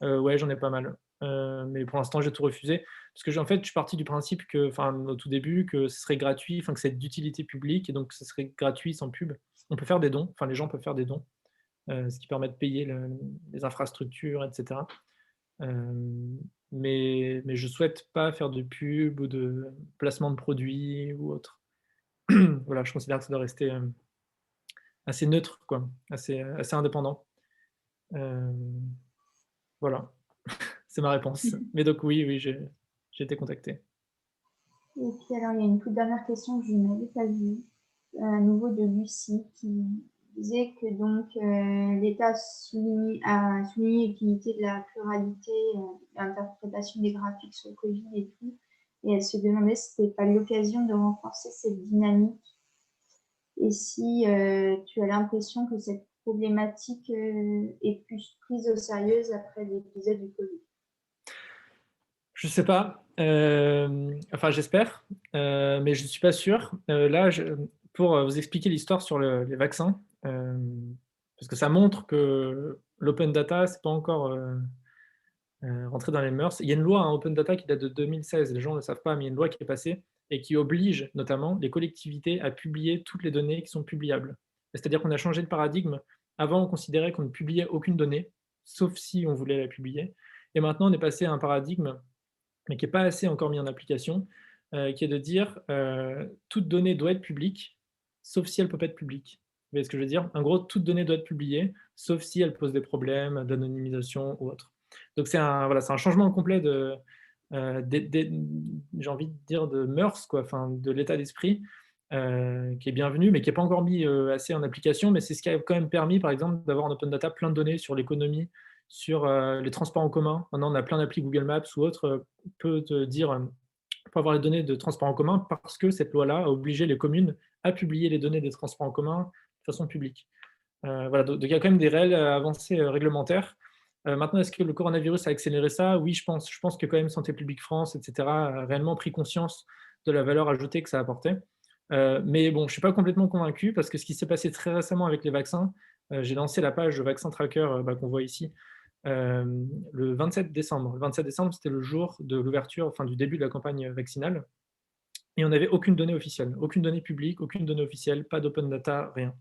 Ouais, j'en ai pas mal. Mais pour l'instant, j'ai tout refusé parce que en fait, je suis parti du principe que enfin, au tout début, que ce serait gratuit, enfin que c'est d'utilité publique et donc ce serait gratuit sans pub. On peut faire des dons, enfin les gens peuvent faire des dons, ce qui permet de payer les infrastructures et cetera. Mais je souhaite pas faire de pub ou de placement de produits ou autre. Voilà, je considère que ça doit rester, assez neutre quoi, assez indépendant. Hem, voilà, c'est ma réponse. Mais donc oui, oui, j'ai été contacté. Et puis alors, il y a une toute dernière question que je n'avais pas vue, à nouveau de Lucie, qui disait que donc l'État a souligné l'utilité de la pluralité, l'interprétation des graphiques sur le Covid et tout, et elle se demandait si c'était pas l'occasion de renforcer cette dynamique et si tu as l'impression que cette problématique est plus prise au sérieux après l'épisode du Covid. Je sais pas, enfin j'espère, mais je suis pas sûr. Là, pour, vous expliquer l'histoire sur les vaccins, parce que ça montre que l'open data, c'est pas encore, rentré dans les mœurs. Il y a une loi, hein, open data qui date de 2016, les gens ne le savent pas, mais il y a une loi qui est passée et qui oblige notamment les collectivités à publier toutes les données qui sont publiables. C'est-à-dire qu'on a changé de paradigme. Avant, on considérait qu'on ne publiait aucune donnée, sauf si on voulait la publier et maintenant on est passé à un paradigme mais qui n'est pas assez encore mis en application, qui est de dire toute donnée doit être publique, sauf si elle ne peut pas être publique. Vous voyez ce que je veux dire? En gros, toute donnée doit être publiée, sauf si elle pose des problèmes d'anonymisation ou autre. Donc c'est voilà, c'est un changement complet j'ai envie de dire de mœurs, quoi, enfin, de l'état d'esprit, qui est bienvenu, mais qui n'est pas encore mis assez en application. Mais c'est ce qui a quand même permis, par exemple, d'avoir en open data plein de données sur l'économie, sur les transports en commun. Maintenant, on a plein d'applis Google Maps ou autres, peut te dire, pour avoir les données de transports en commun, parce que cette loi-là a obligé les communes à publier les données des transports en commun de façon publique. Voilà, donc il y a quand même des réelles avancées réglementaires. Maintenant, est-ce que le coronavirus a accéléré ça? Oui, je pense. Je pense que quand même Santé publique France, etc., a réellement pris conscience de la valeur ajoutée que ça apportait. Mais bon, je ne suis pas complètement convaincu parce que ce qui s'est passé très récemment avec les vaccins, j'ai lancé la page Vaccin Tracker qu'on voit ici, le 27 décembre. Le 27 décembre, c'était le jour de l'ouverture, enfin du début de la campagne vaccinale. Et on n'avait aucune donnée officielle, aucune donnée publique, aucune donnée officielle, pas d'open data, rien.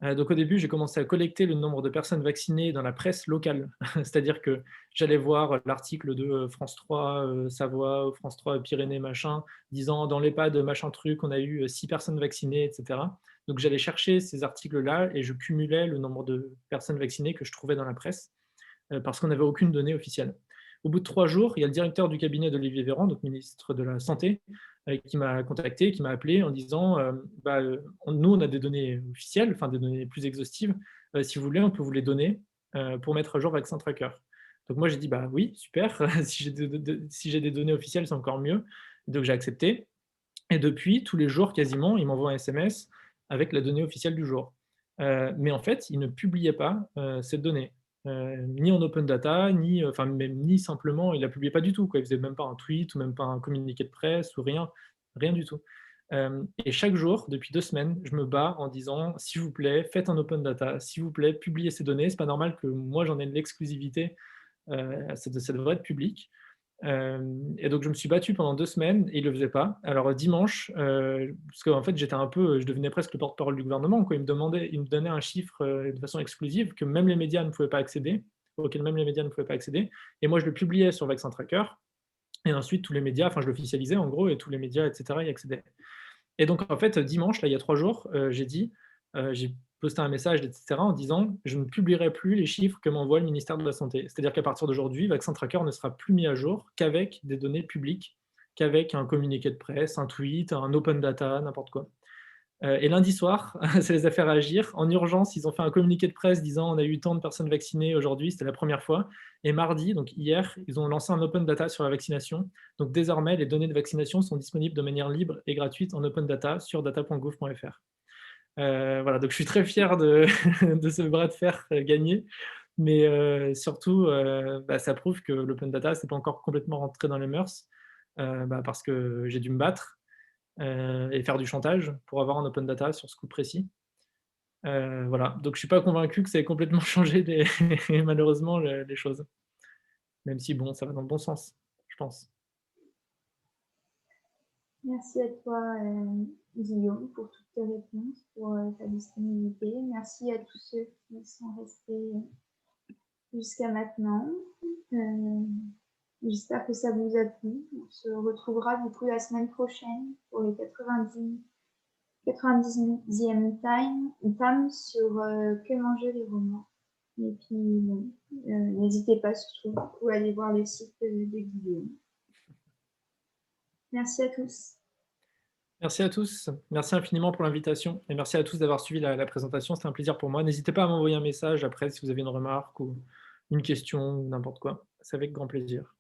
Donc au début, j'ai commencé à collecter le nombre de personnes vaccinées dans la presse locale. C'est-à-dire que j'allais voir l'article de France 3 Savoie, France 3 Pyrénées, machin, disant dans l'EHPAD machin truc, on a eu 6 personnes vaccinées, etc. Donc j'allais chercher ces articles-là et je cumulais le nombre de personnes vaccinées que je trouvais dans la presse parce qu'on n'avait aucune donnée officielle. Au bout de 3 jours, il y a le directeur du cabinet d'Olivier Véran, donc ministre de la Santé, qui m'a contacté, qui m'a appelé en disant nous, on a des données officielles, enfin des données plus exhaustives. Si vous voulez, on peut vous les donner pour mettre à jour Vaccin Tracker. Donc moi, j'ai dit bah oui, super. Si j'ai des données officielles, c'est encore mieux. Donc j'ai accepté. Et depuis, tous les jours quasiment, il m'envoie un SMS avec la donnée officielle du jour. Mais en fait, il ne publiait pas cette donnée. ni en open data, ni simplement, il la publiait pas du tout, quoi. Il faisait même pas un tweet ou même pas un communiqué de presse ou rien, rien du tout. Et chaque jour, depuis 2 semaines, je me bats en disant: «S'il vous plaît, faites un open data, s'il vous plaît, publiez ces données. C'est pas normal que moi j'en ai l'exclusivité, ça devrait être public». Et donc je me suis battu pendant 2 semaines et il le faisait pas. Alors dimanche, parce qu'en fait j'étais un peu, je devenais presque le porte-parole du gouvernement, quoi. Il me donnait un chiffre, de façon exclusive que même les médias ne pouvaient pas accéder, auquel même les médias ne pouvaient pas accéder, et moi je le publiais sur Vaccin Tracker, et ensuite tous les médias, enfin je l'officialisais en gros, et tous les médias et cetera y accédaient. Et donc en fait, dimanche, là, il y a 3 jours, j'ai posté un message et cetera en disant: «Je ne publierai plus les chiffres que m'envoie le ministère de la santé». C'est-à-dire qu'à partir d'aujourd'hui, Vaccin Tracker ne sera plus mis à jour qu'avec des données publiques, qu'avec un communiqué de presse, un tweet, un open data, n'importe quoi. Et lundi soir, ça les a fait réagir. En urgence, ils ont fait un communiqué de presse disant: «On a eu tant de personnes vaccinées aujourd'hui», c'était la première fois. Et mardi, donc hier, ils ont lancé un open data sur la vaccination. Donc désormais, les données de vaccination sont disponibles de manière libre et gratuite en open data sur data.gouv.fr. Voilà, donc je suis très fier de de ce bras de fer, gagné. Mais surtout, bah, ça prouve que l'open data, c'est pas encore complètement rentré dans les mœurs, bah, parce que j'ai dû me battre, et faire du chantage pour avoir un open data sur ce coup précis. Voilà, donc je suis pas convaincu que ça ait complètement changé malheureusement les choses. Même si bon, ça va dans le bon sens, je pense. Merci à toi, Guillaume, pour toutes tes réponses, pour ta disponibilité. Merci à tous ceux qui sont restés jusqu'à maintenant. J'espère que ça vous a plu. On se retrouvera du coup la semaine prochaine pour les 90e time sur Que manger les romans. Et puis, bon, n'hésitez pas surtout à aller voir le site de Guillaume. Merci à tous. Merci à tous. Merci infiniment pour l'invitation et merci à tous d'avoir suivi la présentation. C'était un plaisir pour moi. N'hésitez pas à m'envoyer un message après si vous avez une remarque ou une question ou n'importe quoi. C'est avec grand plaisir.